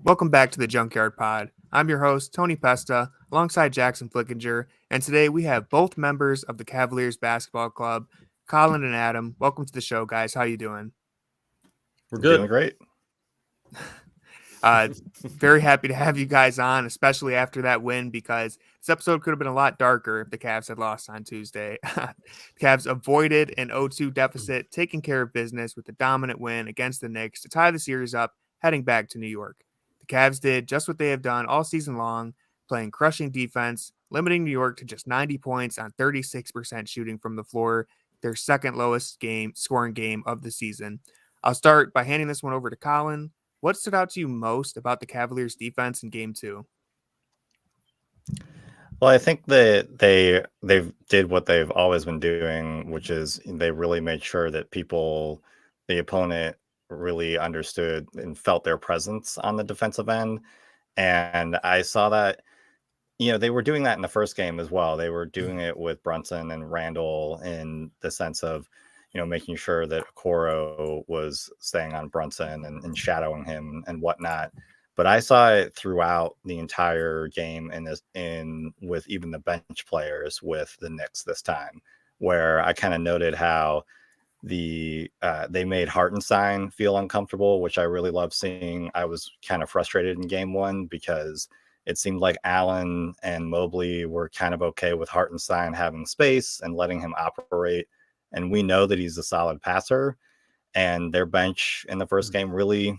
Welcome back to the Junkyard Pod. I'm your host, Tony Pesta, alongside Jackson Flickinger, and today we have both members of the Cavaliers basketball club, Colin and Adam. Welcome to the show, guys. How you doing? We're good. Doing great. Very happy to have you guys on, especially after that win, because this episode could have been a lot darker if the Cavs had lost on Tuesday. The Cavs avoided an 0-2 deficit, taking care of business with a dominant win against the Knicks to tie the series up, heading back to New York. The Cavs did just what they have done all season long, playing crushing defense, limiting New York to just 90 points on 36% shooting from the floor, their second lowest scoring game of the season. I'll start by handing this one over to Colin. What stood out to you most about the Cavaliers' defense in Game 2? Well, I think that they did what they've always been doing, which is they really made sure that the opponent really understood and felt their presence on the defensive end. And I saw that, they were doing that in the first game as well. They were doing it with Brunson and Randall in the sense of, making sure that Okoro was staying on Brunson and shadowing him and whatnot. But I saw it throughout the entire game with even the bench players with the Knicks this time, where I kind of noted how they made Hartenstein feel uncomfortable, which I really love seeing. I was kind of frustrated in Game 1 because it seemed like Allen and Mobley were kind of okay with Hartenstein having space and letting him operate. And we know that he's a solid passer, and their bench in the first game really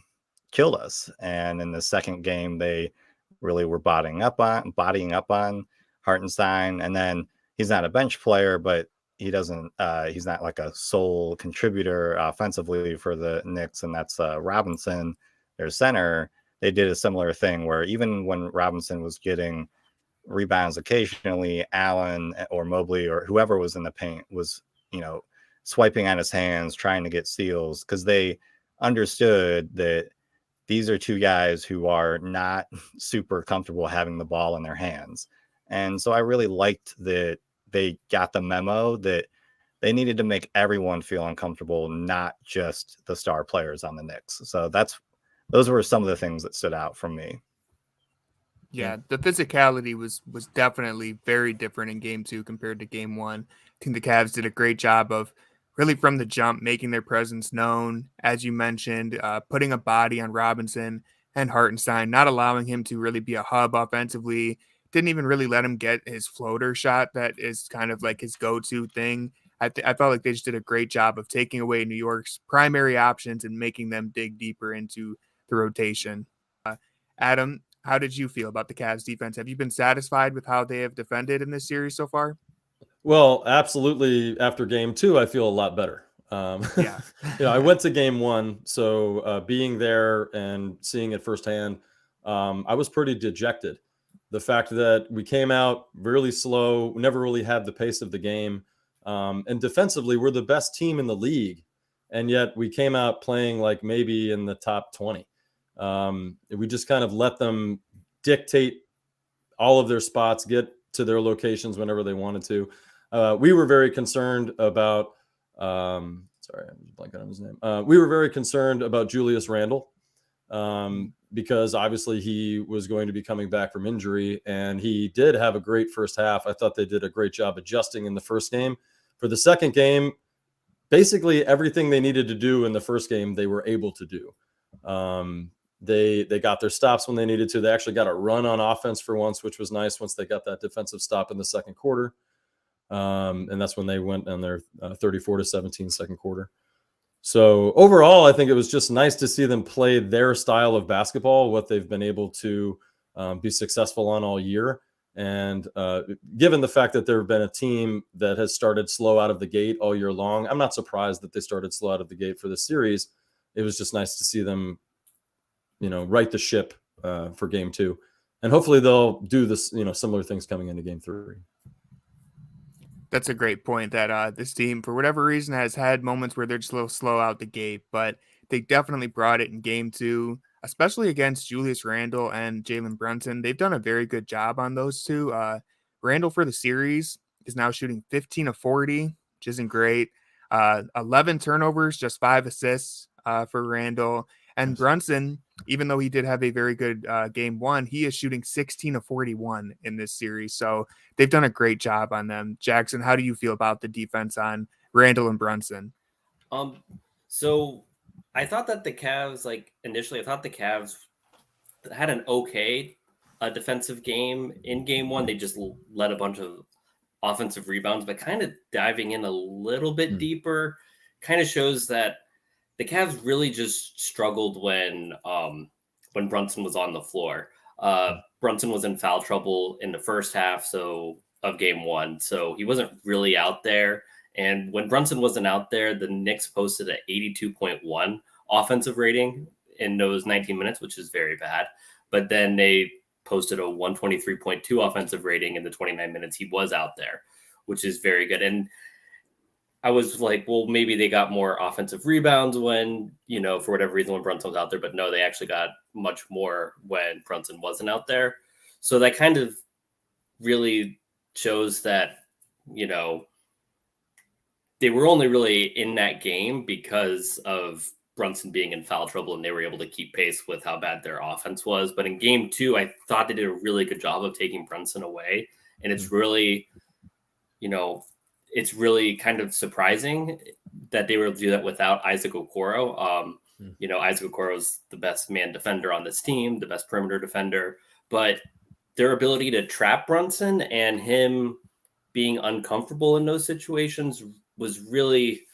killed us. And in the second game, they really were bodying up on Hartenstein. And then he's not a bench player, but he's not like a sole contributor offensively for the Knicks. And that's Robinson, their center. They did a similar thing where even when Robinson was getting rebounds occasionally, Allen or Mobley or whoever was in the paint was, swiping on his hands, trying to get steals, because they understood that these are two guys who are not super comfortable having the ball in their hands. And so I really liked that they got the memo that they needed to make everyone feel uncomfortable, not just the star players on the Knicks. So those were some of the things that stood out from me. Yeah, the physicality was definitely very different in Game 2 compared to Game 1. I think the Cavs did a great job of really from the jump making their presence known, as you mentioned, putting a body on Robinson and Hartenstein, not allowing him to really be a hub offensively. Didn't even really let him get his floater shot that is kind of like his go-to thing. I felt like they just did a great job of taking away New York's primary options and making them dig deeper into the rotation. Adam, how did you feel about the Cavs defense? Have you been satisfied with how they have defended in this series so far? Well, absolutely. After Game 2, I feel a lot better. Yeah. I went to Game 1, so being there and seeing it firsthand, I was pretty dejected. The fact that we came out really slow, never really had the pace of the game, and defensively, we're the best team in the league, and yet we came out playing like maybe in the top 20. We just kind of let them dictate all of their spots, get to their locations whenever they wanted to. We were very concerned about, sorry, I'm just blanking on his name. We were very concerned about Julius Randle because obviously he was going to be coming back from injury, and he did have a great first half. I thought they did a great job adjusting in the first game. For the second game, basically everything they needed to do in the first game, they were able to do. They got their stops when they needed to. They actually got a run on offense for once, which was nice once they got that defensive stop in the second quarter. And that's when they went on their 34-17 second quarter. So overall, I think it was just nice to see them play their style of basketball, what they've been able to be successful on all year. And given the fact that there have been a team that has started slow out of the gate all year long, I'm not surprised that they started slow out of the gate for this series. It was just nice to see them, right the ship for Game 2. And hopefully they'll do this, similar things coming into Game 3. That's a great point that this team, for whatever reason, has had moments where they're just a little slow out the gate, but they definitely brought it in Game 2, especially against Julius Randle and Jalen Brunson. They've done a very good job on those two. Randle for the series is now shooting 15 of 40, which isn't great. 11 turnovers, just 5 assists for Randle. And Brunson even though he did have a very good game one, he is shooting 16 of 41 in this series. So they've done a great job on them. Jackson, how do you feel about the defense on Randall and Brunson? So I thought that the Cavs, like initially, I thought the Cavs had an okay defensive game in game one. They just let a bunch of offensive rebounds, but kind of diving in a little bit deeper kind of shows that the Cavs really just struggled when Brunson was on the floor. Brunson was in foul trouble in the first half of game one, so he wasn't really out there. And when Brunson wasn't out there, the Knicks posted an 82.1 offensive rating in those 19 minutes, which is very bad. But then they posted a 123.2 offensive rating in the 29 minutes he was out there, which is very good. And I was like, well, maybe they got more offensive rebounds when, for whatever reason, when Brunson was out there. But no, they actually got much more when Brunson wasn't out there. So that kind of really shows that, they were only really in that game because of Brunson being in foul trouble, and they were able to keep pace with how bad their offense was. But in game two, I thought they did a really good job of taking Brunson away. And it's really, it's really kind of surprising that they were able to do that without Isaac Okoro. Isaac Okoro is the best man defender on this team, the best perimeter defender, but their ability to trap Brunson and him being uncomfortable in those situations was really,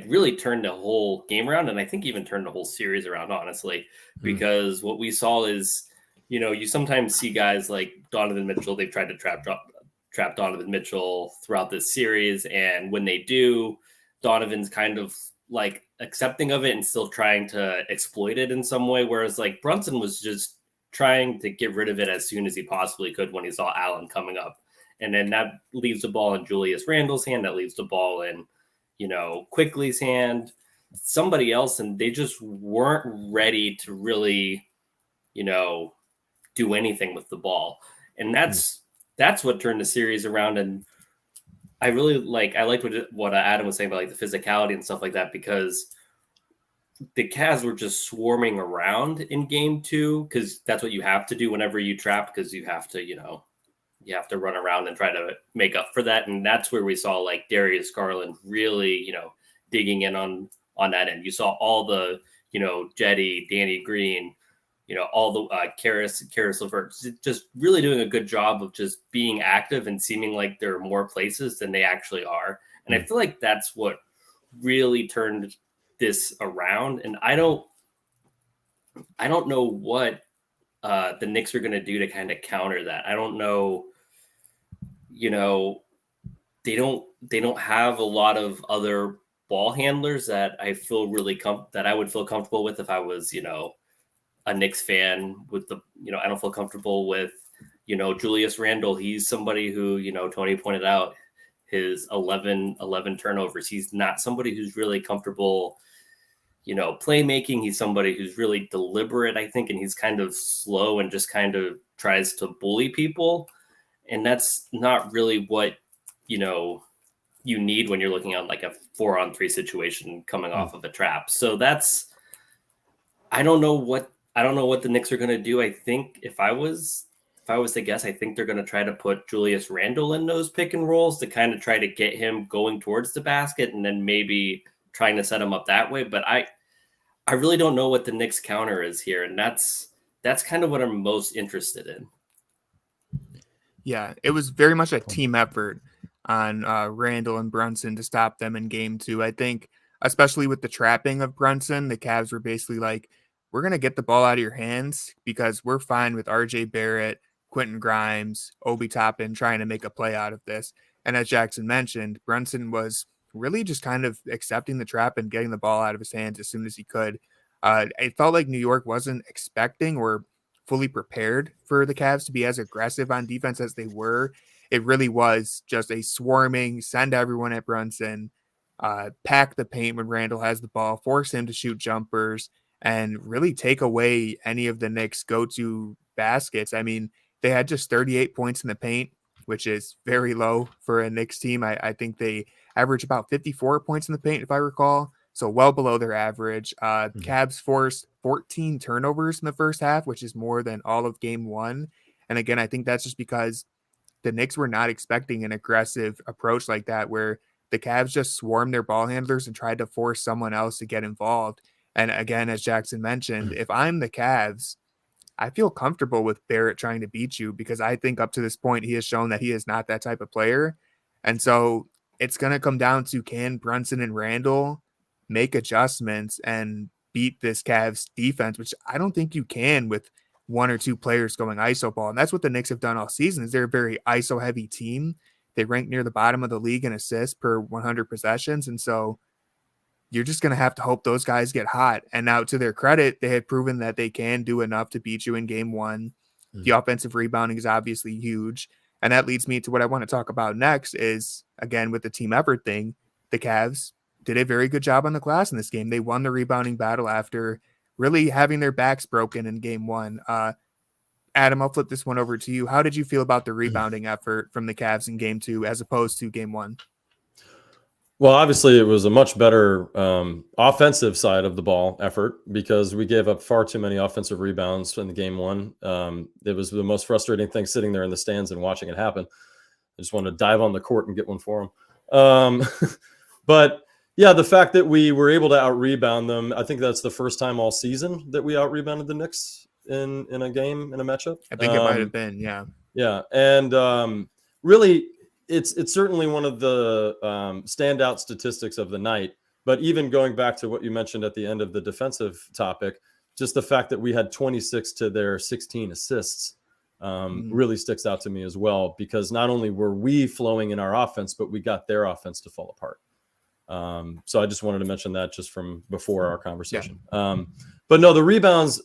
really turned the whole game around. And I think even turned the whole series around, honestly, because what we saw is, you sometimes see guys like Donovan Mitchell, they've tried to trap Donovan Mitchell throughout this series. And when they do, Donovan's kind of like accepting of it and still trying to exploit it in some way. Whereas like Brunson was just trying to get rid of it as soon as he possibly could when he saw Allen coming up. And then that leaves the ball in Julius Randle's hand. That leaves the ball in, Quickly's hand, somebody else. And they just weren't ready to really, do anything with the ball. And that's what turned the series around. And I really liked what Adam was saying about like the physicality and stuff like that, because the Cavs were just swarming around in game two, because that's what you have to do whenever you trap, because you have to, you have to run around and try to make up for that. And that's where we saw like Darius Garland really, digging in on that end. You saw all the, Jetty, Danny Green, all the Karis LeVert just really doing a good job of just being active and seeming like there are more places than they actually are. And I feel like that's what really turned this around. And I don't know what the Knicks are going to do to kind of counter that. I don't know, they don't have a lot of other ball handlers that I feel really that I would feel comfortable with if I was, a Knicks fan with the, I don't feel comfortable with, Julius Randle. He's somebody who, Tony pointed out his 11 turnovers. He's not somebody who's really comfortable, playmaking. He's somebody who's really deliberate, I think, and he's kind of slow and just kind of tries to bully people. And that's not really what, you need when you're looking at like a 4-on-3 situation coming off of a trap. So I don't know what the Knicks are going to do. I think if I was to guess, I think they're going to try to put Julius Randle in those pick and rolls to kind of try to get him going towards the basket, and then maybe trying to set him up that way. But I really don't know what the Knicks counter is here. And that's kind of what I'm most interested in. Yeah, it was very much a team effort on Randall and Brunson to stop them in game two. I think, especially with the trapping of Brunson, the Cavs were basically like, we're going to get the ball out of your hands because we're fine with RJ Barrett, Quentin Grimes, Obi Toppin trying to make a play out of this. And as Jackson mentioned, Brunson was really just kind of accepting the trap and getting the ball out of his hands as soon as he could. It felt like New York wasn't expecting or fully prepared for the Cavs to be as aggressive on defense as they were. It really was just a swarming, send everyone at Brunson, pack the paint when Randall has the ball, force him to shoot jumpers, and really take away any of the Knicks' go-to baskets. I mean, they had just 38 points in the paint, which is very low for a Knicks team. I think they average about 54 points in the paint, if I recall. so well below their average. Cavs forced 14 turnovers in the first half, which is more than all of game one. And again, I think that's just because the Knicks were not expecting an aggressive approach like that, where the Cavs just swarmed their ball handlers and tried to force someone else to get involved. And again, as Jackson mentioned, if I'm the Cavs, I feel comfortable with Barrett trying to beat you, because I think up to this point, he has shown that he is not that type of player. And so it's going to come down to, can Brunson and Randall make adjustments and beat this Cavs defense, which I don't think you can with one or two players going ISO ball. And that's what the Knicks have done all season. Is they're a very ISO heavy team. They rank near the bottom of the league in assists per 100 possessions. And so you're just going to have to hope those guys get hot. And now, to their credit, they have proven that they can do enough to beat you in game one. The offensive rebounding is obviously huge. And that leads me to what I want to talk about next is, again, with the team effort thing, the Cavs did a very good job on the glass in this game. They won the rebounding battle after really having their backs broken in game one. Adam, I'll flip this one over to you. How did you feel about the rebounding effort from the Cavs in game two as opposed to game one? Well, obviously, it was a much better offensive side of the ball effort, because we gave up far too many offensive rebounds in the game one. It was the most frustrating thing sitting there in the stands and watching it happen. I just wanted to dive on the court and get one for them. But yeah, the fact that we were able to out-rebound them, I think that's the first time all season that we out-rebounded the Knicks in a game, in a matchup. I think it might have been, yeah. Yeah, and really, it's certainly one of the standout statistics of the night. But even going back to what you mentioned at the end of the defensive topic, just the fact that we had 26 to their 16 assists really sticks out to me as well, because not only were we flowing in our offense, but we got their offense to fall apart. So I just wanted to mention that just from before our conversation. Yeah. But no, the rebounds,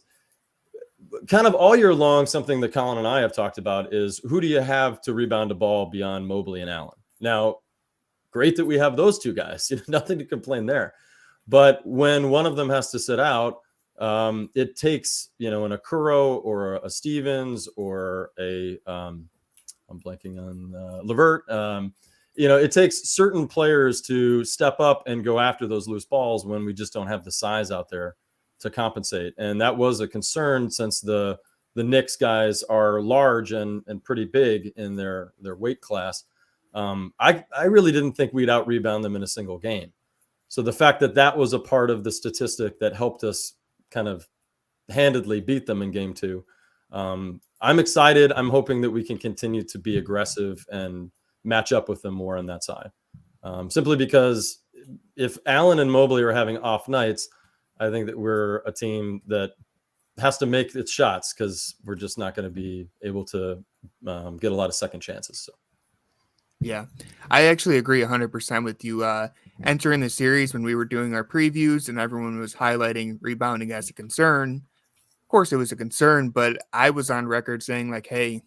kind of all year long, something that Colin and I have talked about is, who do you have to rebound a ball beyond Mobley and Allen? Now, great that we have those two guys. Nothing to complain there. But when one of them has to sit out, it takes, an Okoro or a Stevens or I'm blanking on Levert. It takes certain players to step up and go after those loose balls when we just don't have the size out there to compensate. And that was a concern, since the Knicks guys are large and pretty big in their weight class. I really didn't think we'd out rebound them in a single game. So the fact that that was a part of the statistic that helped us kind of handedly beat them in game two. I'm excited. I'm hoping that we can continue to be aggressive and match up with them more on that side. Simply because if Allen and Mobley are having off nights, I think that we're a team that has to make its shots, because we're just not going to be able to get a lot of second chances. So. Yeah, I actually agree 100% with you. Entering the series, when we were doing our previews and everyone was highlighting rebounding as a concern, of course it was a concern, but I was on record saying, like, hey,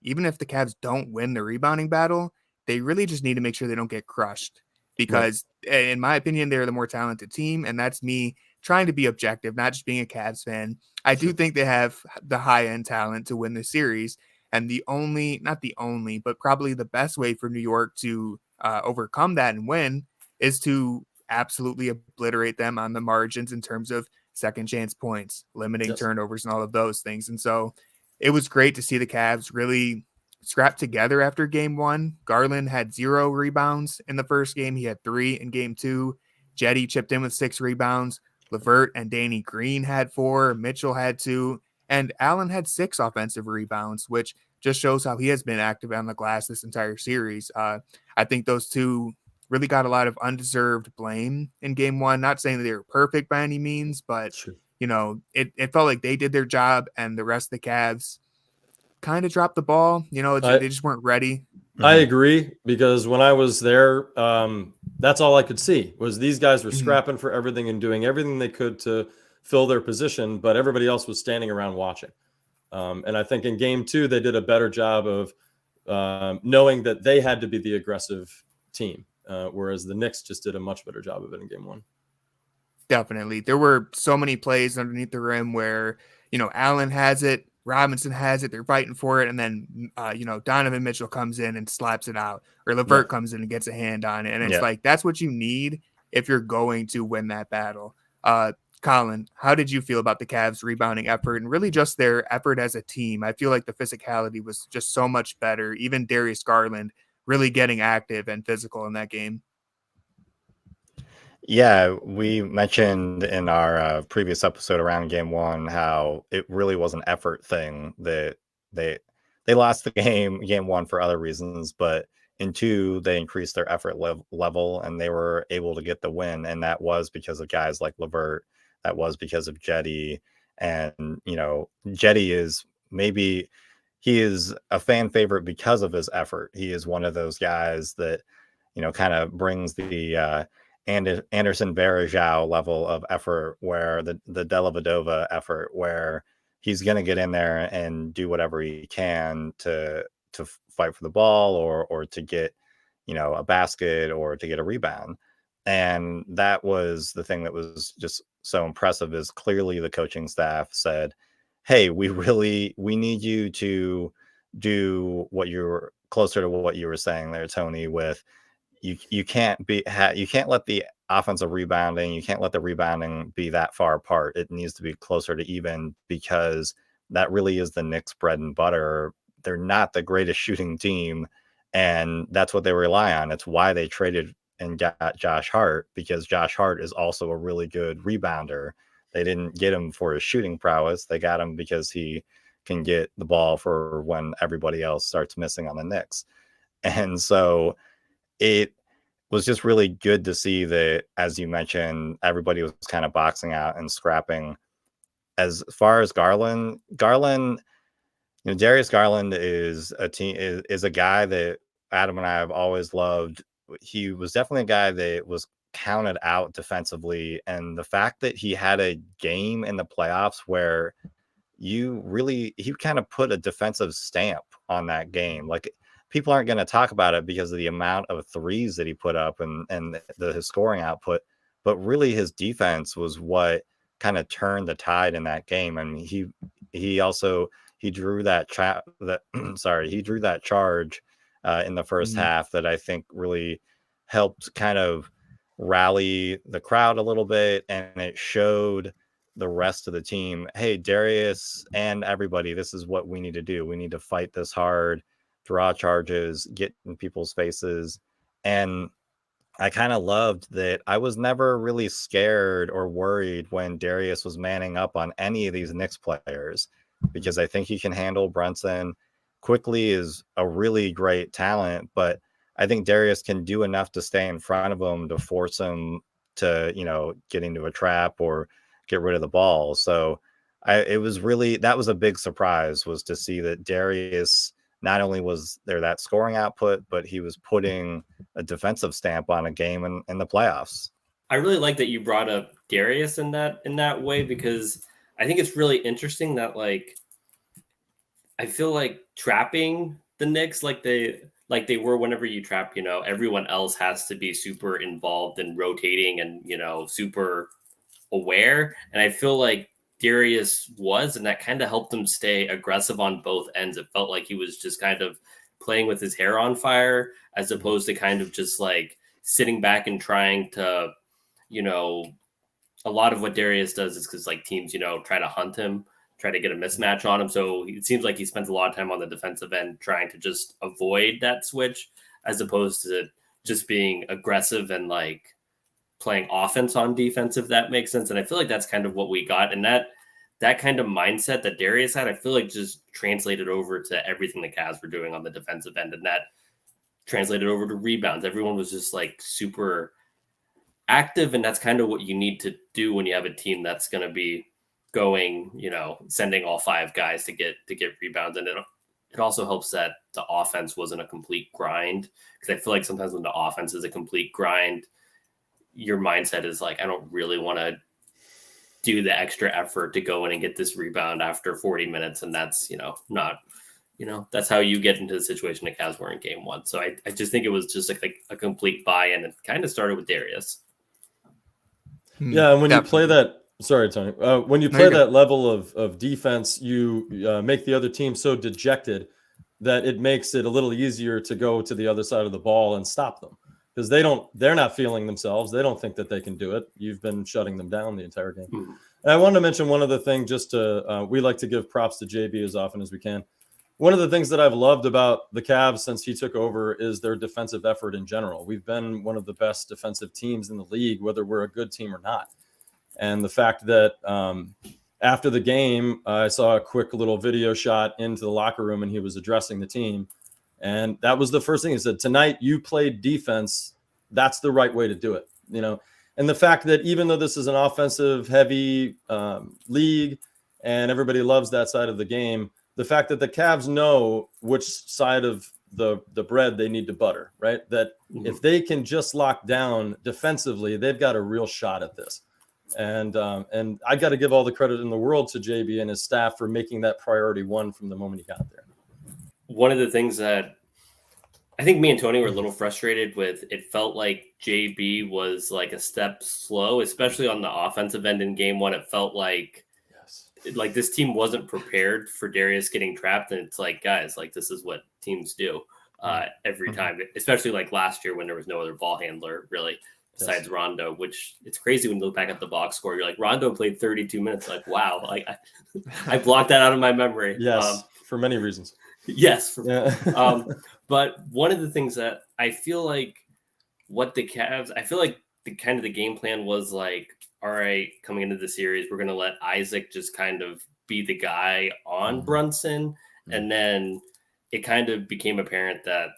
even if the Cavs don't win the rebounding battle, they really just need to make sure they don't get crushed, because in my opinion, they're the more talented team. And that's me trying to be objective, not just being a Cavs fan. I do think they have the high-end talent to win the series. And but probably the best way for New York to overcome that and win is to absolutely obliterate them on the margins in terms of second chance points, limiting turnovers, and all of those things. And so it was great to see the Cavs really scrap together after game one. Garland had 0 rebounds in the first game. He had 3 in game two. Jetty chipped in with 6 rebounds. Levert and Danny Green had 4. Mitchell had 2. And Allen had 6 offensive rebounds, which just shows how he has been active on the glass this entire series. I think those two really got a lot of undeserved blame in game one. Not saying that they were perfect by any means, but, it felt like they did their job, and the rest of the Cavs kind of dropped the ball. They just weren't ready. I agree, because when I was there, that's all I could see was these guys were scrapping for everything and doing everything they could to fill their position, but everybody else was standing around watching. And I think in game two, they did a better job of knowing that they had to be the aggressive team, whereas the Knicks just did a much better job of it in game one. Definitely. There were so many plays underneath the rim where, Allen has it, Robinson has it, they're fighting for it, and then, Donovan Mitchell comes in and slaps it out, or Levert comes in and gets a hand on it. And it's like, that's what you need if you're going to win that battle. Colin, how did you feel about the Cavs' rebounding effort and really just their effort as a team? I feel like the physicality was just so much better. Even Darius Garland really getting active and physical in that game. Yeah, we mentioned in our previous episode around game one how it really was an effort thing that they lost the game one for other reasons, but in two they increased their effort level and they were able to get the win, and that was because of guys like LeVert, that was because of Jetty, and Jetty is he is a fan favorite because of his effort. He is one of those guys that kind of brings the and Anderson Varejao level of effort, where the Dellavedova effort, where he's going to get in there and do whatever he can to fight for the ball or to get a basket or to get a rebound. And that was the thing that was just so impressive, is clearly the coaching staff said, hey, we need you to do what you're closer to what you were saying there, Tony, with you can't let the offensive rebounding, you can't let the rebounding be that far apart. It needs to be closer to even, because that really is the Knicks' bread and butter. They're not the greatest shooting team, and that's what they rely on. It's why they traded and got Josh Hart, because Josh Hart is also a really good rebounder. They didn't get him for his shooting prowess. They got him because he can get the ball for when everybody else starts missing on the Knicks. And so it was just really good to see that, as you mentioned, everybody was kind of boxing out and scrapping. As far as Garland, Darius Garland is a guy that Adam and I have always loved. He was definitely a guy that was counted out defensively, and the fact that he had a game in the playoffs where he kind of put a defensive stamp on that game. Like, people aren't going to talk about it because of the amount of threes that he put up and his scoring output, but really his defense was what kind of turned the tide in that game. And he drew that charge in the first half that I think really helped kind of rally the crowd a little bit, and it showed the rest of the team, hey, Darius and everybody, this is what we need to do. We need to fight this hard, draw charges, get in people's faces. And I kind of loved that I was never really scared or worried when Darius was manning up on any of these Knicks players, because I think he can handle Brunson. Quickly is a really great talent, but I think Darius can do enough to stay in front of him to force him to, get into a trap or get rid of the ball. So that was a big surprise, was to see that Darius, not only was there that scoring output, but he was putting a defensive stamp on a game in the playoffs. I really like that you brought up Darius in that way, because I think it's really interesting that, like, I feel like trapping the Knicks like they were whenever you trap, everyone else has to be super involved and rotating and, super aware. And I feel like Darius was, and that kind of helped him stay aggressive on both ends. It felt like he was just kind of playing with his hair on fire, as opposed to kind of just like sitting back and trying to, a lot of what Darius does is because, like, teams, try to hunt him, try to get a mismatch on him. So it seems like he spends a lot of time on the defensive end trying to just avoid that switch, as opposed to just being aggressive and like playing offense on defense, if that makes sense. And I feel like that's kind of what we got. And that kind of mindset that Darius had, I feel like just translated over to everything the Cavs were doing on the defensive end. And that translated over to rebounds. Everyone was just like super active. And that's kind of what you need to do when you have a team that's going to be going, sending all five guys to get rebounds. And it also helps that the offense wasn't a complete grind, because I feel like sometimes when the offense is a complete grind, your mindset is like, I don't really want to do the extra effort to go in and get this rebound after 40 minutes. And that's, not, that's how you get into the situation the Cavs were in game one. So I just think it was just like a complete buy-in. It kind of started with Darius. Yeah. And when you play that, sorry, Tony, when you play that level of defense, you make the other team so dejected that it makes it a little easier to go to the other side of the ball and stop them. because they're not feeling themselves. They don't think that they can do it. You've been shutting them down the entire game. Mm-hmm. And I wanted to mention one other thing, just to, we like to give props to JB as often as we can. One of the things that I've loved about the Cavs since he took over is their defensive effort in general. We've been one of the best defensive teams in the league, whether we're a good team or not. And the fact that after the game, I saw a quick little video shot into the locker room and he was addressing the team. And that was the first thing he said, tonight you played defense. That's the right way to do it, you know? And the fact that even though this is an offensive heavy league and everybody loves that side of the game, the fact that the Cavs know which side of the bread they need to butter, right? That if they can just lock down defensively, they've got a real shot at this. And I got to give all the credit in the world to JB and his staff for making that priority one from the moment he got there. One of the things that I think me and Tony were a little frustrated with, it felt like JB was like a step slow, especially on the offensive end in game one. It felt like, like this team wasn't prepared for Darius getting trapped. And it's like, guys, like this is what teams do every time, especially like last year when there was no other ball handler really besides Rondo, which it's crazy when you look back at the box score. You're like, Rondo played 32 minutes. Like, wow. Like I blocked that out of my memory. Yes, for many reasons. Yes. But one of the things that I feel like the kind of the game plan was like, all right, coming into the series, we're going to let Isaac just kind of be the guy on Brunson. And then it kind of became apparent that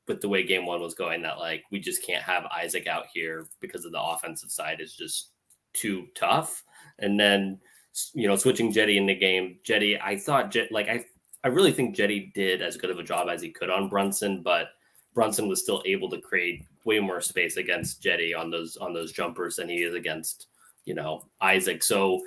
with the way game one was going, that like, we just can't have Isaac out here because of the offensive side is just too tough. And then, you know, switching Jetty in the game, Jetty, I thought I really think Jetty did as good of a job as he could on Brunson, but Brunson was still able to create way more space against Jetty on those jumpers than he is against, you know, Isaac. So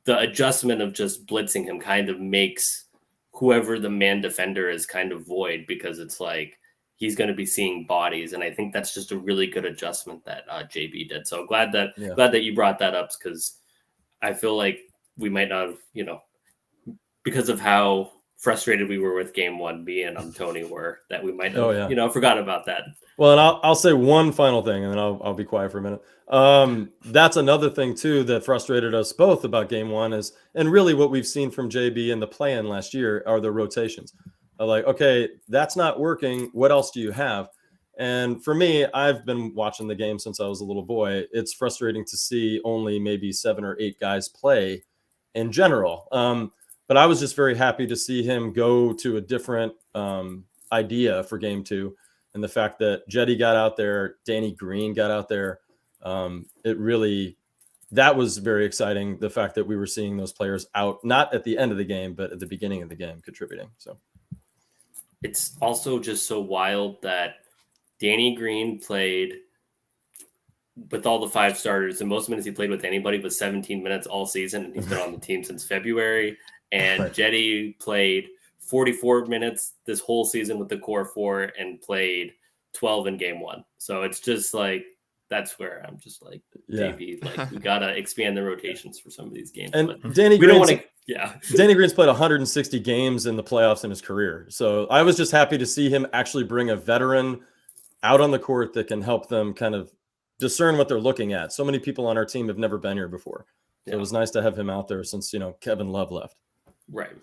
the adjustment of just blitzing him kind of makes whoever the man defender is kind of void, because it's like he's going to be seeing bodies. And I think that's just a really good adjustment that JB did. So glad that you brought that up, because I feel like we might not have, you know, because of how frustrated we were with game one, me and Tony were, that we might have, you know, forgot about that. Well, and I'll say one final thing, and then I'll be quiet for a minute. That's another thing too that frustrated us both about game one is, and really what we've seen from JB in the play-in last year are the rotations. Like, okay, that's not working. What else do you have? And for me, I've been watching the game since I was a little boy. It's frustrating to see only maybe 7 or 8 guys play in general. But I was just very happy to see him go to a different idea for game two. And the fact that Jetty got out there, Danny Green got out there, that was very exciting. The fact that we were seeing those players out, not at the end of the game, but at the beginning of the game contributing. So it's also just so wild that Danny Green played with all the 5 starters. The most minutes he played with anybody was 17 minutes all season. And he's been on the team since February. And Jetty played 44 minutes this whole season with the core 4 and played 12 in game 1. So it's just like, that's where I'm just like, JB, like we got to expand the rotations for some of these games. And but Danny Green's played 160 games in the playoffs in his career. So I was just happy to see him actually bring a veteran out on the court that can help them kind of discern what they're looking at. So many people on our team have never been here before. So it was nice to have him out there since, you know, Kevin Love left. Right.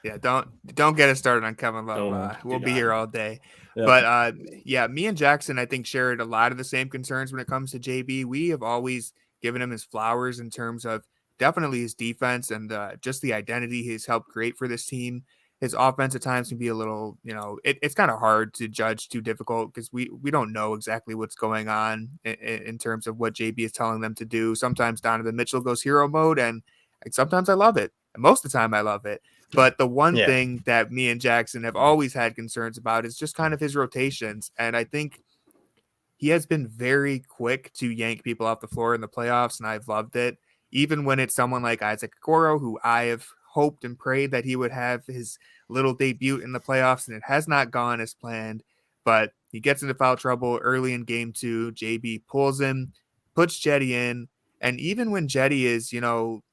Yeah, don't get us started on Kevin Love. We'll be here all day. Yeah. But me and Jackson, I think, shared a lot of the same concerns when it comes to JB. We have always given him his flowers in terms of definitely his defense and just the identity he's helped create for this team. His offense at times can be a little, you know, it's kind of hard to judge, too difficult, because we don't know exactly what's going on in terms of what JB is telling them to do. Sometimes Donovan Mitchell goes hero mode, and sometimes I love it. And most of the time I love it. But the one thing that me and Jackson have always had concerns about is just kind of his rotations. And I think he has been very quick to yank people off the floor in the playoffs, and I've loved it. Even when it's someone like Isaac Okoro, who I have hoped and prayed that he would have his little debut in the playoffs, and it has not gone as planned. But he gets into foul trouble early in game 2. JB pulls him, puts Jetty in. And even when Jetty is, you know,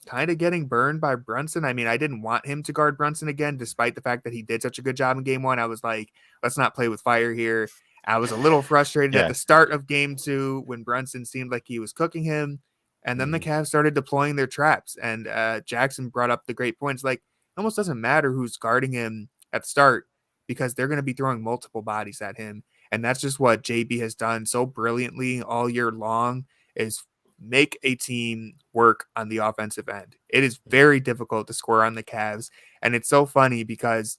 kind of getting burned by Brunson. I mean, I didn't want him to guard Brunson again, despite the fact that he did such a good job in game 1. I was like, let's not play with fire here. I was a little frustrated at Yeah. the start of game 2 when Brunson seemed like he was cooking him. And then the Cavs started deploying their traps. And Jackson brought up the great points. Like, it almost doesn't matter who's guarding him at the start because they're going to be throwing multiple bodies at him. And that's just what JB has done so brilliantly all year long, is make a team work on the offensive end. It is very difficult to score on the Cavs. And it's so funny because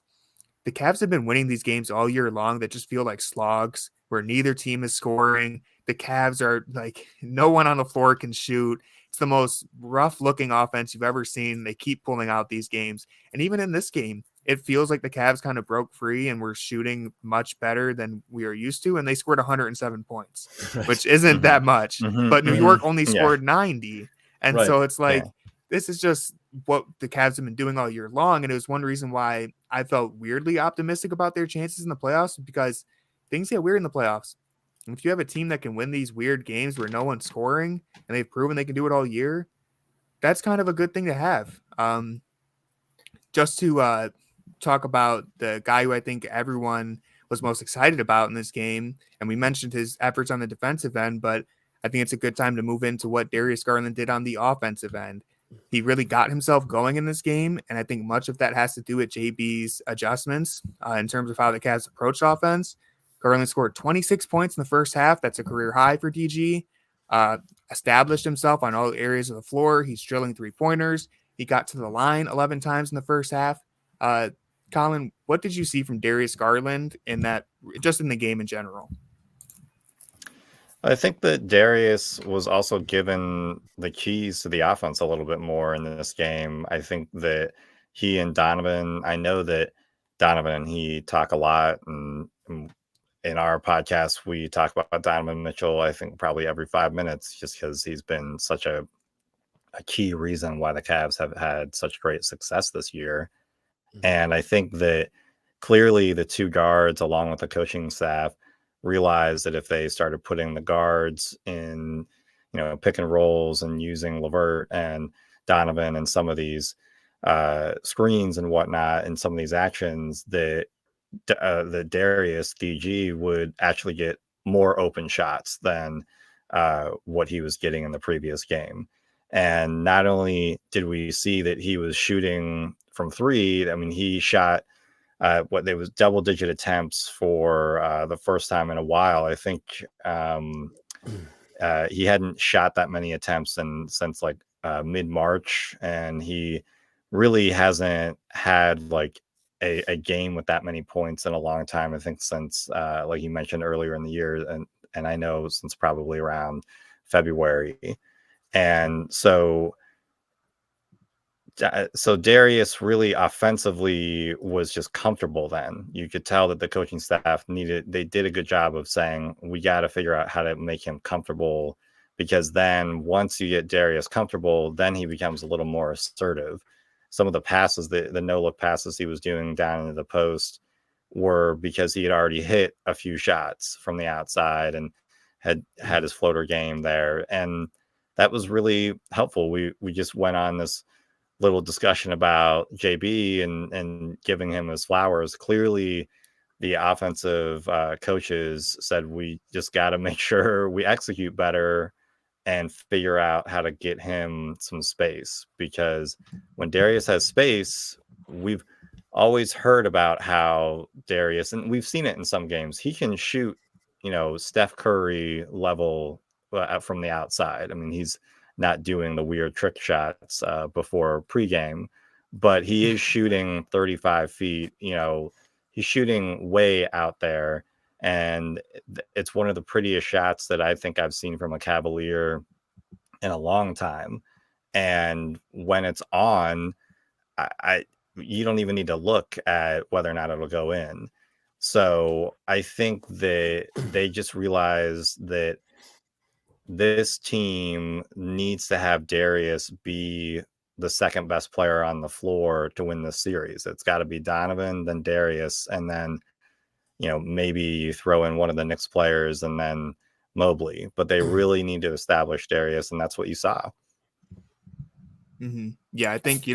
the Cavs have been winning these games all year long that just feel like slogs where neither team is scoring. The Cavs are like, no one on the floor can shoot. It's the most rough looking offense you've ever seen. They keep pulling out these games. And even in this game, it feels like the Cavs kind of broke free and were shooting much better than we are used to. And they scored 107 points, which isn't that much. But New York only scored 90. And so it's like, this is just what the Cavs have been doing all year long. And it was one reason why I felt weirdly optimistic about their chances in the playoffs, because things get weird in the playoffs. And if you have a team that can win these weird games where no one's scoring and they've proven they can do it all year, that's kind of a good thing to have. Just to talk about the guy who I think everyone was most excited about in this game, and we mentioned his efforts on the defensive end, but I think it's a good time to move into what Darius Garland did on the offensive end. He really got himself going in this game, and I think much of that has to do with JB's adjustments in terms of how the Cavs approach offense. Garland scored 26 points in the first half. That's a career high for DG. Established himself on all areas of the floor. He's drilling three-pointers. He got to the line 11 times in the first half. Colin, what did you see from Darius Garland in that, just in the game in general? I think that Darius was also given the keys to the offense a little bit more in this game. I think that he and Donovan, I know that Donovan and he talk a lot, and in our podcast, we talk about Donovan Mitchell, I think probably every 5 minutes, just because he's been such a key reason why the Cavs have had such great success this year. And I think that clearly the two guards, along with the coaching staff, realized that if they started putting the guards in, pick and rolls and using LeVert and Donovan and some of these screens and whatnot and some of these actions, that the Darius DG would actually get more open shots than what he was getting in the previous game. And not only did we see that he was shooting from three, I mean, he shot what they was double-digit attempts for the first time in a while. I think he hadn't shot that many attempts since like mid-March, and he really hasn't had like a game with that many points in a long time. I think since like you mentioned earlier in the year, and I know since probably around February. And so Darius really offensively was just comfortable then. You could tell that the coaching staff they did a good job of saying, we got to figure out how to make him comfortable, because then once you get Darius comfortable, then he becomes a little more assertive. Some of the passes, the no-look passes he was doing down into the post were because he had already hit a few shots from the outside and had his floater game there. And that was really helpful. We just went on this little discussion about JB and giving him his flowers. Clearly, the offensive coaches said we just got to make sure we execute better and figure out how to get him some space, because when Darius has space, we've always heard about how Darius, and we've seen it in some games, he can shoot, Steph Curry level from the outside. I mean, he's not doing the weird trick shots before pregame, but he is shooting 35 feet. He's shooting way out there, and it's one of the prettiest shots that I think I've seen from a Cavalier in a long time. And when it's on, you don't even need to look at whether or not it'll go in. So I think that they just realized that this team needs to have Darius be the second best player on the floor to win this series. It's got to be Donovan, then Darius, and then, maybe you throw in one of the Knicks players and then Mobley. But they really need to establish Darius, and that's what you saw. Yeah, I think,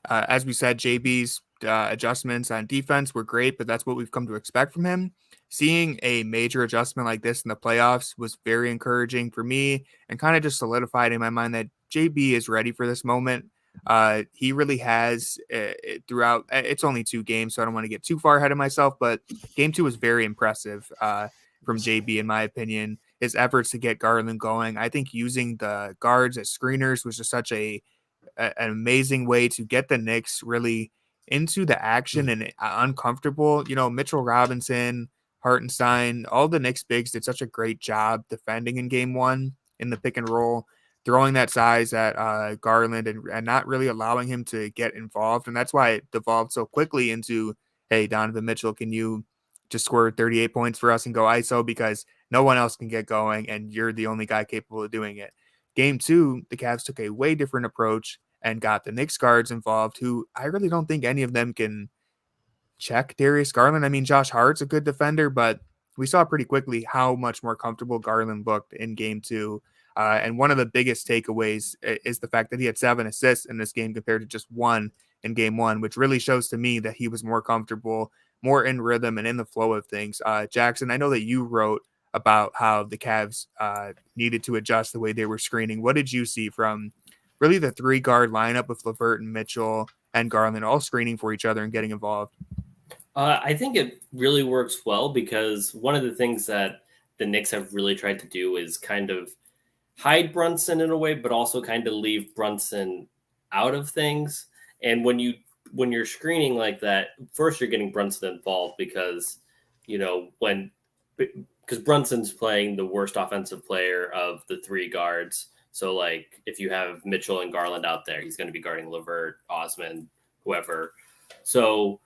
as we said, JB's adjustments on defense were great, but that's what we've come to expect from him. Seeing a major adjustment like this in the playoffs was very encouraging for me and kind of just solidified in my mind that JB is ready for this moment. He really has throughout. It's only 2 games, so I don't want to get too far ahead of myself, but game 2 was very impressive from JB, in my opinion. His efforts to get Garland going. I think using the guards as screeners was just such an amazing way to get the Knicks really into the action and uncomfortable. You know, Mitchell Robinson, Hartenstein, all the Knicks bigs did such a great job defending in game 1 in the pick and roll, throwing that size at Garland and not really allowing him to get involved. And that's why it devolved so quickly into, hey, Donovan Mitchell, can you just score 38 points for us and go ISO, because no one else can get going and you're the only guy capable of doing it. Game 2, the Cavs took a way different approach and got the Knicks guards involved, who I really don't think any of them can check Darius Garland. I mean, Josh Hart's a good defender, but we saw pretty quickly how much more comfortable Garland looked in game 2. And one of the biggest takeaways is the fact that he had 7 assists in this game compared to just 1 in game 1, which really shows to me that he was more comfortable, more in rhythm and in the flow of things. Jackson, I know that you wrote about how the Cavs needed to adjust the way they were screening. What did you see from really the 3-guard lineup with LeVert and Mitchell and Garland all screening for each other and getting involved? I think it really works well, because one of the things that the Knicks have really tried to do is kind of hide Brunson in a way, but also kind of leave Brunson out of things. And when you're screening like that, first you're getting Brunson involved because, you know, because Brunson's playing the worst offensive player of the 3 guards. So, like, if you have Mitchell and Garland out there, he's going to be guarding LeVert, Osman, whoever. So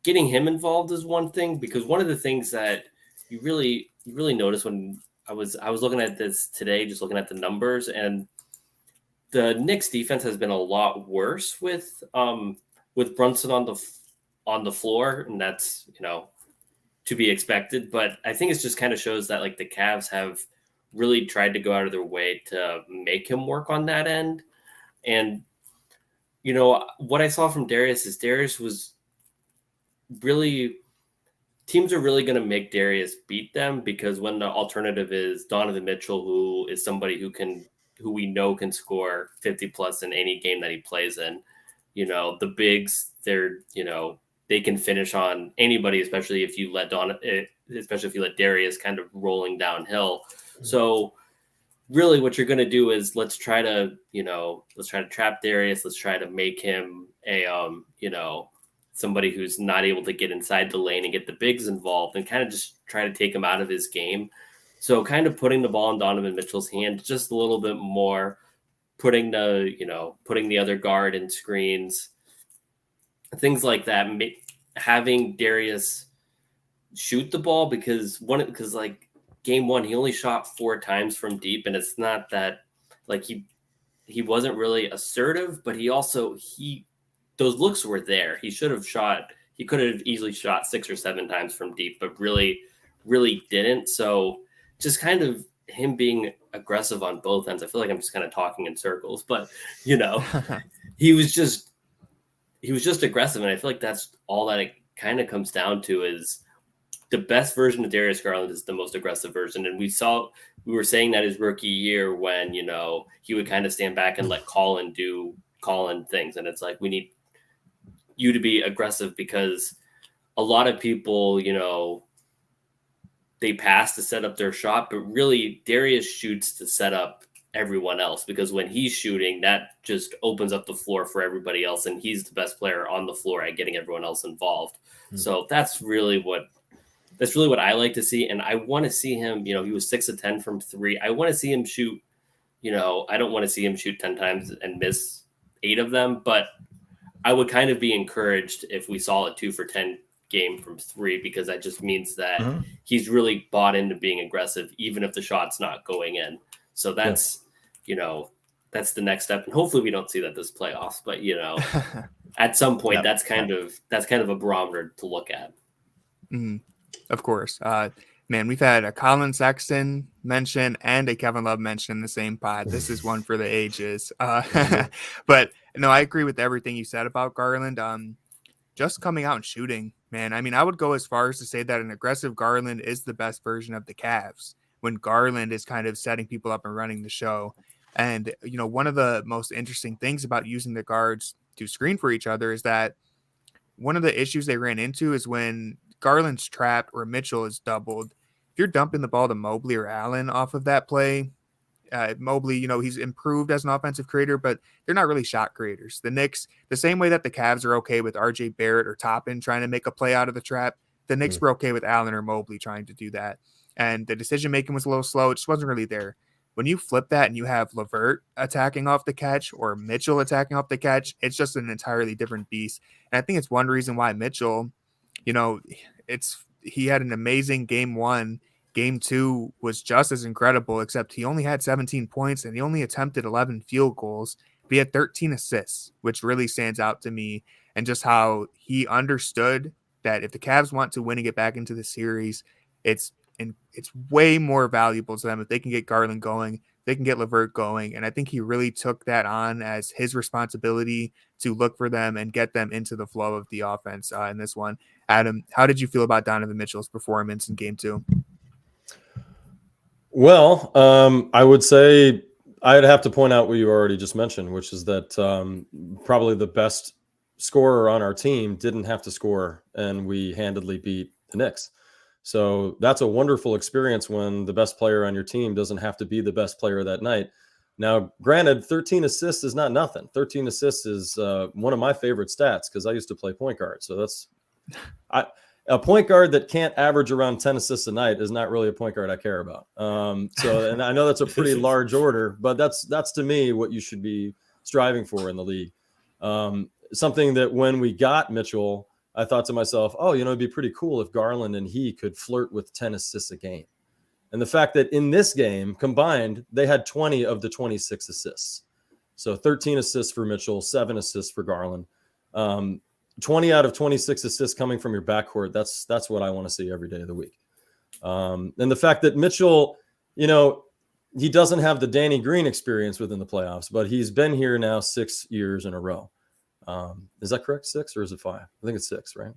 getting him involved is one thing, because one of the things that you really notice when I was looking at this today, just looking at the numbers, and the Knicks defense has been a lot worse with Brunson on the floor, and that's, you know, to be expected. But I think it just kind of shows that, like, the Cavs have really tried to go out of their way to make him work on that end. And, you know, what I saw from Darius is Darius was really, teams are really going to make Darius beat them, because when the alternative is Donovan Mitchell, who is somebody who we know can score 50 plus in any game that he plays in, you know, the bigs, they're, you know, they can finish on anybody, especially if you let Darius kind of rolling downhill. So really what you're going to do is let's try to trap Darius. Let's try to make him somebody who's not able to get inside the lane and get the bigs involved, and kind of just try to take him out of his game. So kind of putting the ball in Donovan Mitchell's hand just a little bit more, putting the other guard in screens, things like that, having Darius shoot the ball, because like game 1, he only shot 4 times from deep, and it's not that, like, he wasn't really assertive, but those looks were there. He could have easily shot 6 or 7 times from deep, but really, really didn't. So just kind of him being aggressive on both ends. I feel like I'm just kind of talking in circles, but, you know, he was just aggressive. And I feel like that's all that it kind of comes down to, is the best version of Darius Garland is the most aggressive version. And we were saying that his rookie year, when, you know, he would kind of stand back and let Colin do Colin things. And it's like, we need you to be aggressive, because a lot of people, you know, they pass to set up their shot, but really Darius shoots to set up everyone else, because when he's shooting, that just opens up the floor for everybody else, and he's the best player on the floor at getting everyone else involved. Mm-hmm. So that's really what I like to see. And I want to see him, you know, he was 6 of 10 from 3. I want to see him shoot, you know, I don't want to see him shoot 10 times and miss 8 of them, but I would kind of be encouraged if we saw a 2 for 10 game from 3, because that just means that he's really bought into being aggressive, even if the shot's not going in. So that's, you know, that's the next step. And hopefully we don't see that this playoffs, but, you know, at some point, that's kind of a barometer to look at. Mm-hmm. Of course. Man, we've had a Colin Sexton mention and a Kevin Love mention in the same pod. This is one for the ages. But no, I agree with everything you said about Garland. just coming out and shooting, man. I mean, I would go as far as to say that an aggressive Garland is the best version of the Cavs when Garland is kind of setting people up and running the show. And, one of the most interesting things about using the guards to screen for each other is that one of the issues they ran into is when Garland's trapped or Mitchell is doubled. If you're dumping the ball to Mobley or Allen off of that play, Mobley, he's improved as an offensive creator, but they're not really shot creators. The Knicks, the same way that the Cavs are okay with RJ Barrett or Toppin trying to make a play out of the trap, the Knicks were okay with Allen or Mobley trying to do that. And the decision making was a little slow. It just wasn't really there. When you flip that and you have LeVert attacking off the catch or Mitchell attacking off the catch, it's just an entirely different beast. And I think it's one reason why Mitchell, he had an amazing game 1. Game 2 was just as incredible, except he only had 17 points and he only attempted 11 field goals. But he had 13 assists, which really stands out to me, and just how he understood that if the Cavs want to win and get back into the series, it's way more valuable to them if they can get Garland going, they can get LeVert going. And I think he really took that on as his responsibility to look for them and get them into the flow of the offense in this one. Adam, how did you feel about Donovan Mitchell's performance in game 2? Well, I would say I'd have to point out what you already just mentioned, which is that probably the best scorer on our team didn't have to score, and we handedly beat the Knicks. So that's a wonderful experience when the best player on your team doesn't have to be the best player that night. Now, granted, 13 assists is not nothing. 13 assists is one of my favorite stats because I used to play point guard. So that's a point guard that can't average around 10 assists a night is not really a point guard I care about. And I know that's a pretty large order, but that's to me what you should be striving for in the league. Something that when we got Mitchell, I thought to myself, it'd be pretty cool if Garland and he could flirt with 10 assists a game. And the fact that in this game combined, they had 20 of the 26 assists. So 13 assists for Mitchell, 7 assists for Garland. 20 out of 26 assists coming from your backcourt. That's what I want to see every day of the week. And the fact that Mitchell, he doesn't have the Danny Green experience within the playoffs, but he's been here now 6 years in a row. Is that correct? 6 or is it 5? I think it's 6, right?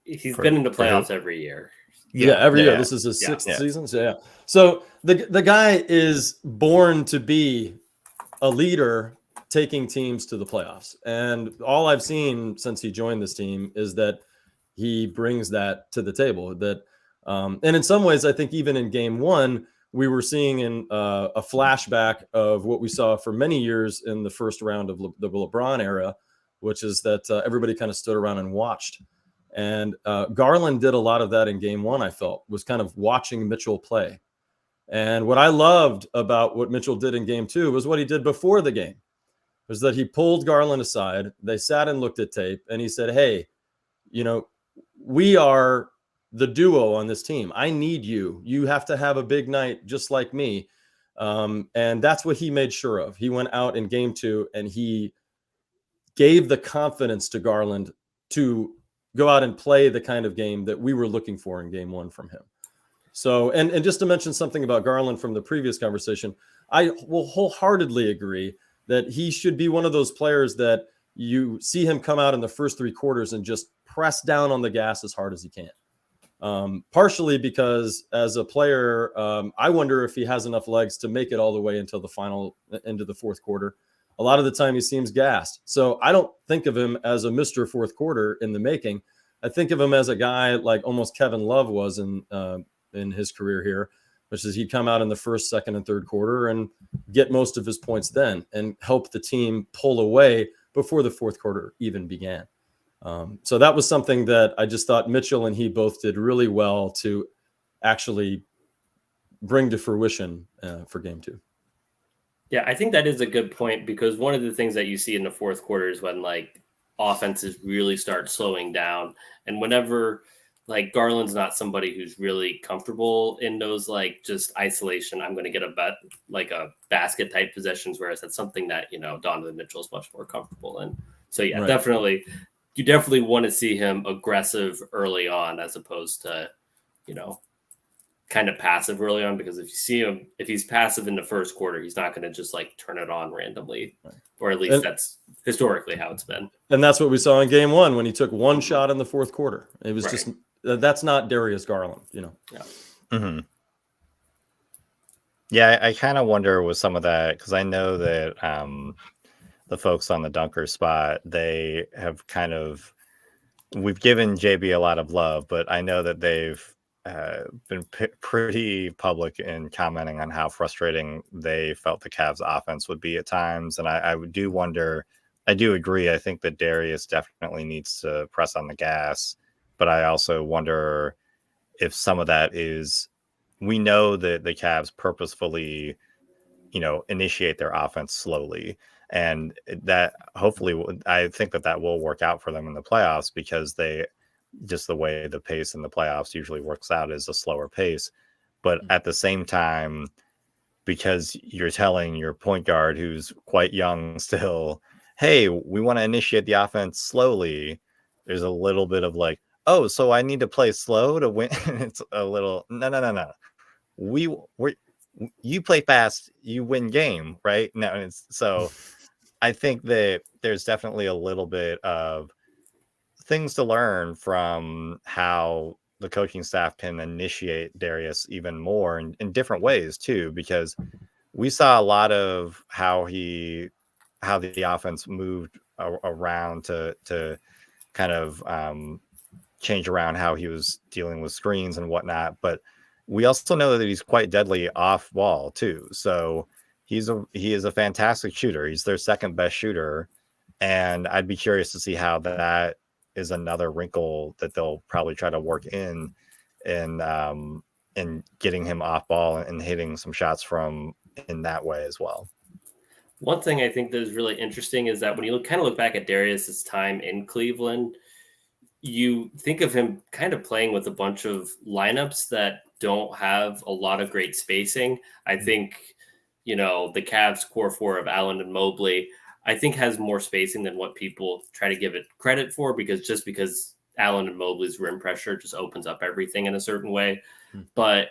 He's been in the playoffs every year. Yeah, every year. This is his 6th season. So yeah. So the guy is born to be a leader, taking teams to the playoffs. And all I've seen since he joined this team is that he brings that to the table. That and in some ways, I think even in game 1, we were seeing in a flashback of what we saw for many years in the first round of the LeBron era, which is that everybody kind of stood around and watched. And Garland did a lot of that in game 1, I felt, was kind of watching Mitchell play. And what I loved about what Mitchell did in game 2 was what he did before the game, was that he pulled Garland aside. They sat and looked at tape, and he said, hey, we are the duo on this team. I need you. You have to have a big night just like me. And that's what he made sure of. He went out in game 2 and he gave the confidence to Garland to go out and play the kind of game that we were looking for in game 1 from him. So, and just to mention something about Garland from the previous conversation, I will wholeheartedly agree that he should be one of those players that you see him come out in the first 3 quarters and just press down on the gas as hard as he can. Partially because as a player, I wonder if he has enough legs to make it all the way until the final into the 4th quarter. A lot of the time he seems gassed. So I don't think of him as a Mr. 4th quarter in the making. I think of him as a guy like almost Kevin Love was in his career here, which is he'd come out in the 1st, 2nd, and 3rd quarter and get most of his points then and help the team pull away before the 4th quarter even began. So that was something that I just thought Mitchell and he both did really well to actually bring to fruition for game 2. Yeah, I think that is a good point, because one of the things that you see in the 4th quarter is when offenses really start slowing down. And whenever Garland's not somebody who's really comfortable in those just isolation, I'm going to get a basket type possessions, whereas that's something that, Donovan Mitchell is much more comfortable in. So yeah, right. Definitely. You definitely want to see him aggressive early on, as opposed to, kind of passive early on, because if you see him, if he's passive in the first quarter, he's not going to just like turn it on randomly, or at least that's historically how it's been. And that's what we saw in game one when he took one shot in the fourth quarter. It was just, that's not Darius Garland, you know? Yeah. Mm-hmm. Yeah, I kind of wonder with some of that, because I know that the folks on the dunker spot, they have kind of, we've given JB a lot of love, but I know that they've been pretty public in commenting on how frustrating they felt the Cavs offense would be at times. And I do wonder, I do agree. I think that Darius definitely needs to press on the gas, but I also wonder if some of that is, we know that the Cavs purposefully, you know, initiate their offense slowly. And that hopefully, I think that will work out for them in the playoffs, because they, just the way the pace in the playoffs usually works out is a slower pace. But at the same time, because you're telling your point guard, who's quite young still, hey, we want to initiate the offense slowly, there's a little bit of like, oh, so I need to play slow to win. It's a little, no. You play fast, you win game, right? No, it's so I think that there's definitely a little bit of things to learn from how the coaching staff can initiate Darius even more in different ways too, because we saw a lot of how the offense moved around to kind of change around how he was dealing with screens and whatnot. But we also know that he's quite deadly off ball too. So he is a fantastic shooter. He's their second best shooter. And I'd be curious to see how that is another wrinkle that they'll probably try to work in getting him off ball and hitting some shots from in that way as well. One thing I think that is really interesting is that when you kind of look back at Darius's time in Cleveland, you think of him kind of playing with a bunch of lineups that don't have a lot of great spacing. I think, you know, the Cavs core four of Allen and Mobley, I think has more spacing than what people try to give it credit for, because Allen and Mobley's rim pressure just opens up everything in a certain way. But,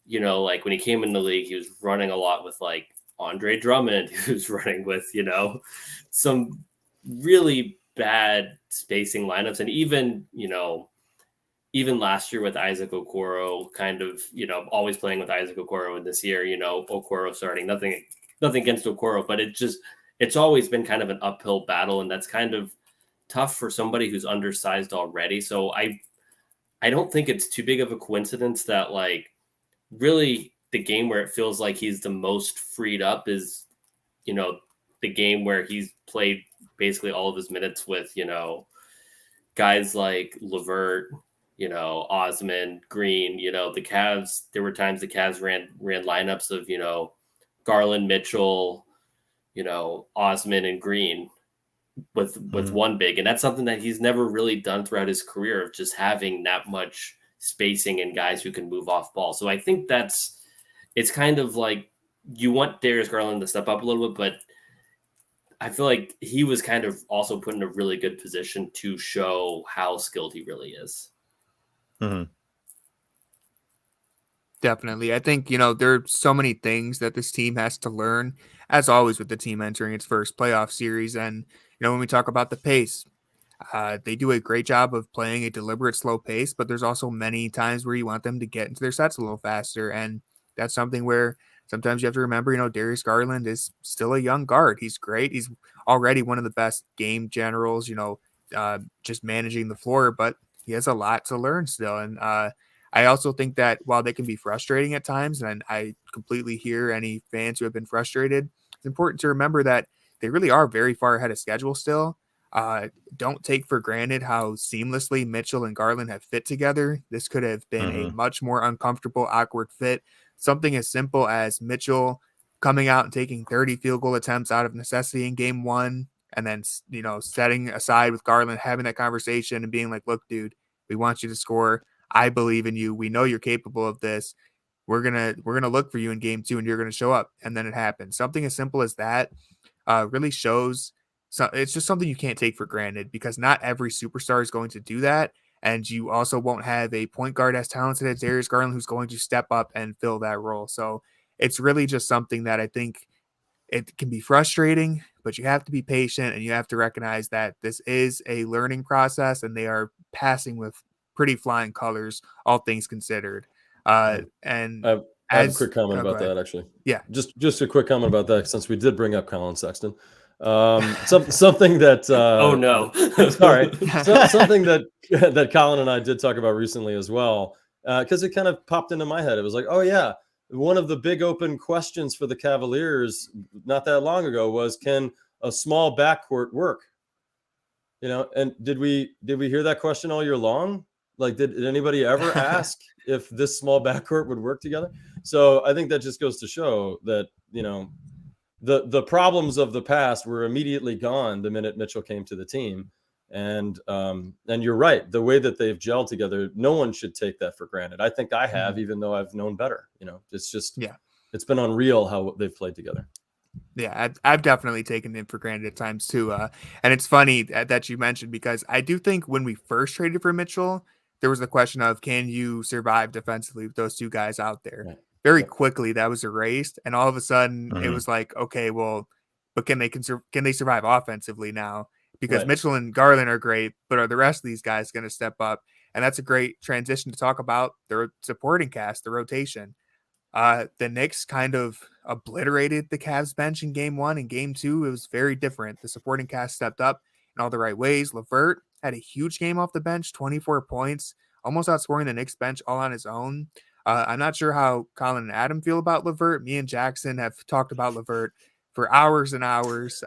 you know, like when he came in the league, he was running a lot with like Andre Drummond. He was running with, you know, some really bad spacing lineups. And even, you know, even last year with Isaac Okoro, kind of, you know, always playing with Isaac Okoro, and this year, you know, Okoro starting, nothing against Okoro, but it's always been kind of an uphill battle. And that's kind of tough for somebody who's undersized already. So I don't think it's too big of a coincidence that, like, really the game where it feels like he's the most freed up is, you know, the game where he's played basically all of his minutes with, you know, guys like LeVert, you know, Osman, Green. You know, the Cavs, there were times the Cavs ran lineups of, you know, Garland, Mitchell, you know, Osman and Green with one big. And that's something that he's never really done throughout his career, of just having that much spacing and guys who can move off ball. So I think it's kind of like, you want Darius Garland to step up a little bit, but I feel like he was kind of also put in a really good position to show how skilled he really is. Mm-hmm. Definitely. I think, you know, there are so many things that this team has to learn, as always with the team entering its first playoff series. And, you know, when we talk about the pace, they do a great job of playing a deliberate slow pace, but there's also many times where you want them to get into their sets a little faster. And that's something where sometimes you have to remember, you know, Darius Garland is still a young guard. He's great. He's already one of the best game generals, you know, just managing the floor, but he has a lot to learn still. And I also think that while they can be frustrating at times, and I completely hear any fans who have been frustrated, it's important to remember that they really are very far ahead of schedule still. Don't take for granted how seamlessly Mitchell and Garland have fit together. This could have been a much more uncomfortable, awkward fit. Something as simple as Mitchell coming out and taking 30 field goal attempts out of necessity in game one, and then, you know, setting aside with Garland, having that conversation and being like, look, dude, we want you to score. I believe in you. We know you're capable of this. We're gonna look for you in game two, and you're gonna show up. And then it happens. Something as simple as that really shows. So it's just something you can't take for granted, because not every superstar is going to do that. And you also won't have a point guard as talented as Darius Garland who's going to step up and fill that role. So it's really just something that I think it can be frustrating, but you have to be patient and you have to recognize that this is a learning process and they are passing with pretty flying colors, all things considered. And I have a quick comment about that, actually. Yeah. Just a quick comment about that, since we did bring up Colin Sexton. Something that oh no, sorry, something that Colin and I did talk about recently as well, because it kind of popped into my head. It was like, oh yeah, one of the big open questions for the Cavaliers not that long ago was, can a small backcourt work? And did we hear that question all year long? Like, did anybody ever ask if this small backcourt would work together? So I think that just goes to show that, the problems of the past were immediately gone the minute Mitchell came to the team. And you're right. The way that they've gelled together, no one should take that for granted. I think I have, even though I've known better. It's just, it's been unreal how they've played together. Yeah, I've definitely taken it for granted at times too. And it's funny that you mentioned, because I do think when we first traded for Mitchell, there was the question of, can you survive defensively with those two guys out there? Right. Very quickly, that was erased. And all of a sudden it was like, okay, well, but can they survive offensively now? Because Mitchell and Garland are great, but are the rest of these guys going to step up? And that's a great transition to talk about the supporting cast, the rotation. The Knicks kind of obliterated the Cavs bench in game 1. In game 2, it was very different. The supporting cast stepped up in all the right ways. LeVert had a huge game off the bench, 24 points, almost outscoring the Knicks bench all on his own. I'm not sure how Colin and Adam feel about LeVert. Me and Jackson have talked about LeVert for hours and hours.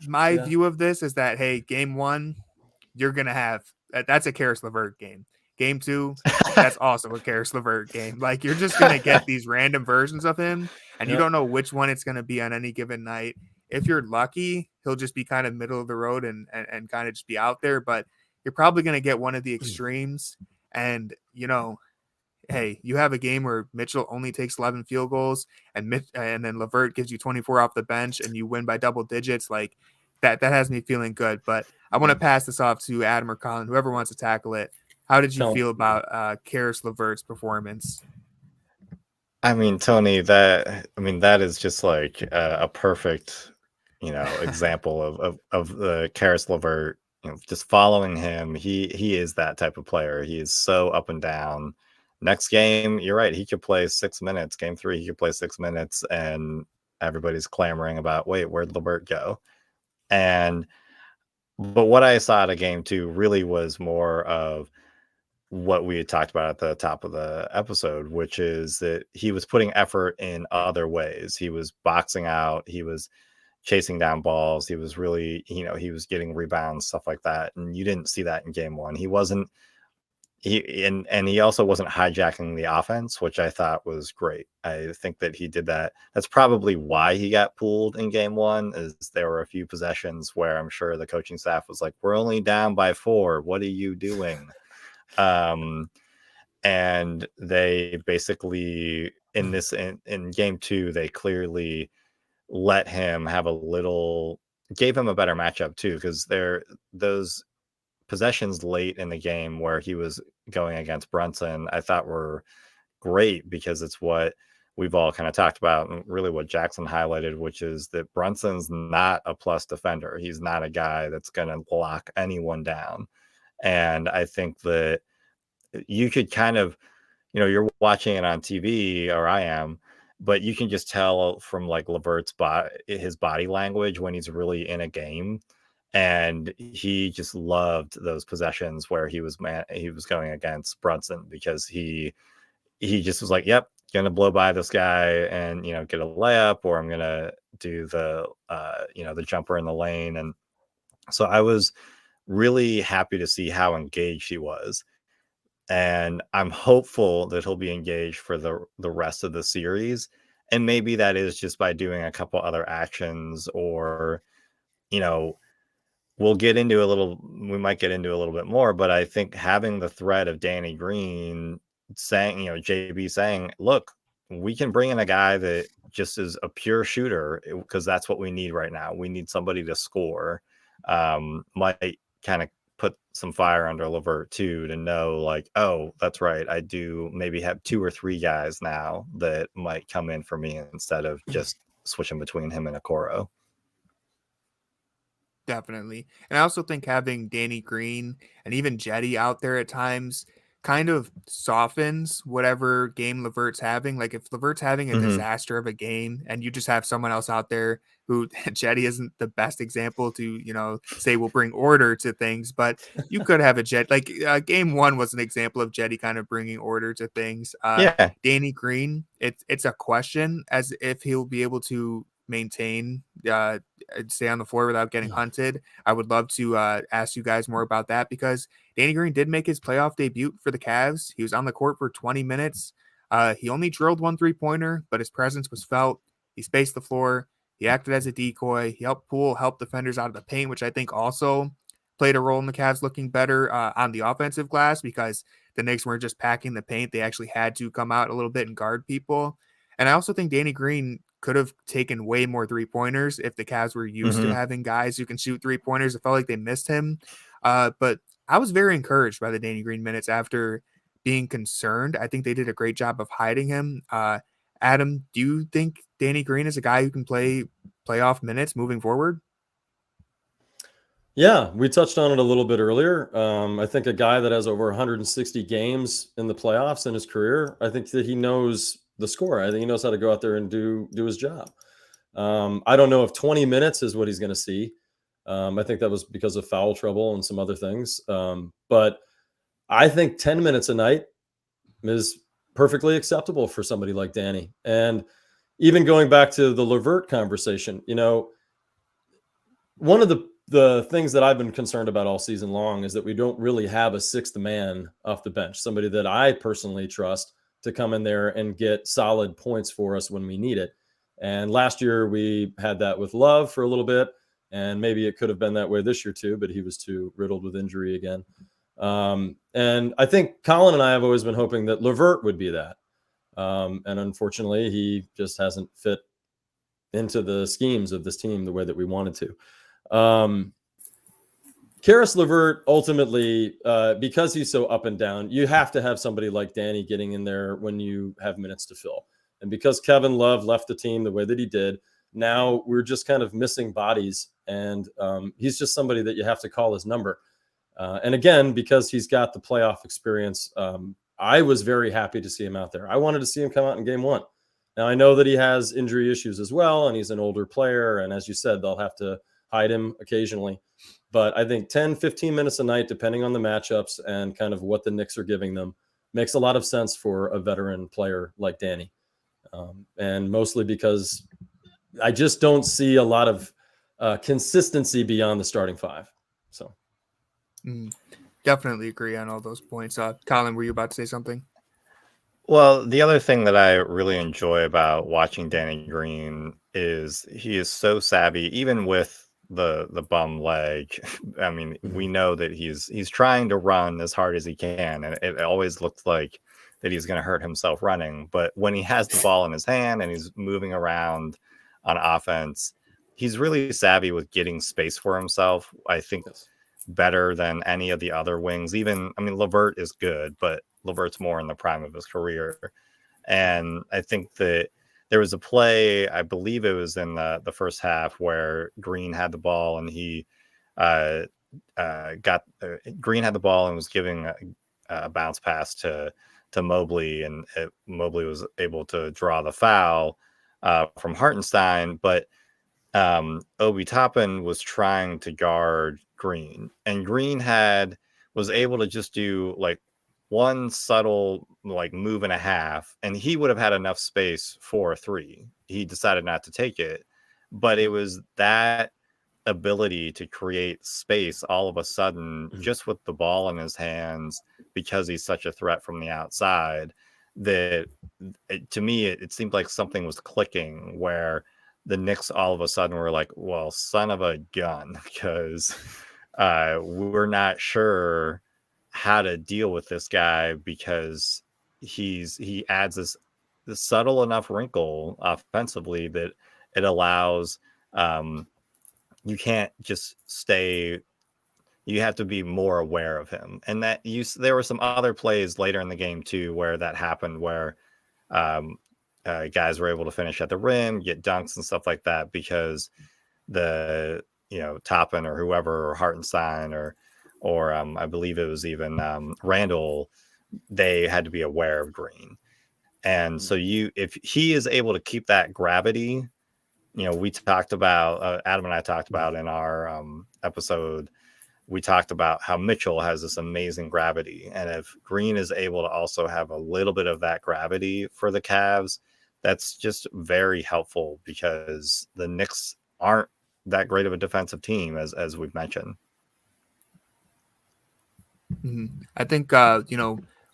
My view of this is that, hey, game 1, you're going to have that's a Caris LeVert game. Game 2, that's also a Caris LeVert game. Like, you're just going to get these random versions of him, and you don't know which one it's going to be on any given night. If you're lucky, he'll just be kind of middle of the road and kind of just be out there, but you're probably going to get one of the extremes. And, hey, you have a game where Mitchell only takes 11 field goals and then LeVert gives you 24 off the bench and you win by double digits. Like, that has me feeling good. But I want to pass this off to Adam or Colin, whoever wants to tackle it. How did you feel about Caris LeVert's performance? I mean, Tony, that is just like a perfect, example of the Caris LeVert. Just following him, he is that type of player. He is so up and down. Next game, you're right. He could play 6 minutes. Game 3, he could play 6 minutes, and everybody's clamoring about, wait, where'd LeVert go? But what I saw at a game 2 really was more of what we had talked about at the top of the episode, which is that he was putting effort in other ways. He was boxing out, he was chasing down balls, he was really, he was getting rebounds, stuff like that. And you didn't see that in game 1. He wasn't, he also wasn't hijacking the offense, which I thought was great. I think that he did that. That's probably why he got pulled in game 1, is there were a few possessions where I'm sure the coaching staff was like, we're only down by 4. What are you doing? And they basically in game 2, they clearly let him have gave him a better matchup too, because those possessions late in the game where he was going against Brunson, I thought were great, because it's what we've all kind of talked about, and really what Jackson highlighted, which is that Brunson's not a plus defender. He's not a guy that's going to lock anyone down. And I think that you could kind of, you're watching it on TV, or I am, but you can just tell from like LeVert's his body language when he's really in a game. And he just loved those possessions where he was going against Brunson, because he just was like, yep, gonna blow by this guy and get a layup, or I'm gonna do the the jumper in the lane. And so I was really happy to see how engaged he was, and I'm hopeful that he'll be engaged for the rest of the series. And maybe that is just by doing a couple other actions, or we might get into a little bit more, but I think having the threat of Danny Green saying, JB saying, look, we can bring in a guy that just is a pure shooter, because that's what we need right now. We need somebody to score, might kind of put some fire under LeVert too, to know like, oh, that's right, I do maybe have 2 or 3 guys now that might come in for me instead of just switching between him and Okoro. Definitely. And I also think having Danny Green and even Jetty out there at times kind of softens whatever game LeVert's having. Like if LeVert's having a disaster of a game and you just have someone else out there who Jetty isn't the best example to, say will bring order to things, but you could have a Jet like game 1 was an example of Jetty kind of bringing order to things. Yeah. Danny Green, it's a question as if he'll be able to maintain stay on the floor without getting hunted. I would love to ask you guys more about that because Danny Green did make his playoff debut for the Cavs. He was on the court for 20 minutes. He only drilled 1 3-pointer, but his presence was felt. He spaced the floor. He acted as a decoy. He helped defenders out of the paint, which I think also played a role in the Cavs looking better on the offensive glass because the Knicks weren't just packing the paint. They actually had to come out a little bit and guard people. And I also think Danny Green could have taken way more 3-pointers if the Cavs were used to having guys who can shoot 3-pointers. It felt like they missed him. But I was very encouraged by the Danny Green minutes after being concerned. I think they did a great job of hiding him. Adam, do you think Danny Green is a guy who can play playoff minutes moving forward? Yeah, we touched on it a little bit earlier. I think a guy that has over 160 games in the playoffs in his career, I think that he knows the score. I think he knows how to go out there and do his job. I don't know if 20 minutes is what he's going to see. I think that was because of foul trouble and some other things. But I think 10 minutes a night is perfectly acceptable for somebody like Danny. And even going back to the LeVert conversation, one of the things that I've been concerned about all season long is that we don't really have a 6th man off the bench, somebody that I personally trust to come in there and get solid points for us when we need it. And last year we had that with Love for a little bit, and maybe it could have been that way this year too, but he was too riddled with injury again. And I think Colin and I have always been hoping that LeVert would be that. And unfortunately, he just hasn't fit into the schemes of this team the way that we wanted to. Karis LeVert, ultimately, because he's so up and down, you have to have somebody like Danny getting in there when you have minutes to fill. And because Kevin Love left the team the way that he did, now we're just kind of missing bodies. And he's just somebody that you have to call his number. And again, because he's got the playoff experience, I was very happy to see him out there. I wanted to see him come out in game 1. Now, I know that he has injury issues as well, and he's an older player. And as you said, they'll have to hide him occasionally. But I think 10, 15 minutes a night, depending on the matchups and kind of what the Knicks are giving them, makes a lot of sense for a veteran player like Danny. And mostly because I just don't see a lot of consistency beyond the starting 5. So definitely agree on all those points. Colin, were you about to say something? Well, the other thing that I really enjoy about watching Danny Green is he is so savvy, even with the bum leg. I mean, we know that he's trying to run as hard as he can, and it always looks like that he's going to hurt himself running. But when he has the ball in his hand and he's moving around on offense, he's really savvy with getting space for himself. I think better than any of the other wings. LeVert is good, but LeVert's more in the prime of his career. And I think that there was a play, I believe it was in the first half, where Green had the ball and he Green had the ball and was giving a bounce pass to Mobley, and Mobley was able to draw the foul from Hartenstein, but Obi Toppin was trying to guard Green, and Green was able to just do like one subtle move and a half, and he would have had enough space for a 3. He decided not to take it, but it was that ability to create space all of a sudden, just with the ball in his hands, because he's such a threat from the outside, that to me it seemed like something was clicking, where the Knicks all of a sudden were like, well, son of a gun, because we're not sure how to deal with this guy, because he adds this subtle enough wrinkle offensively that it allows you can't just stay you have to be more aware of him. And that there were some other plays later in the game too where that happened, where guys were able to finish at the rim, get dunks and stuff like that, because the Toppin or whoever, or Hartenstein or I believe it was even Randall, they had to be aware of Green. And so if he is able to keep that gravity, we talked about, Adam and I talked about in our episode, we talked about how Mitchell has this amazing gravity. And if Green is able to also have a little bit of that gravity for the Cavs, that's just very helpful, because the Knicks aren't that great of a defensive team, as we've mentioned. I think,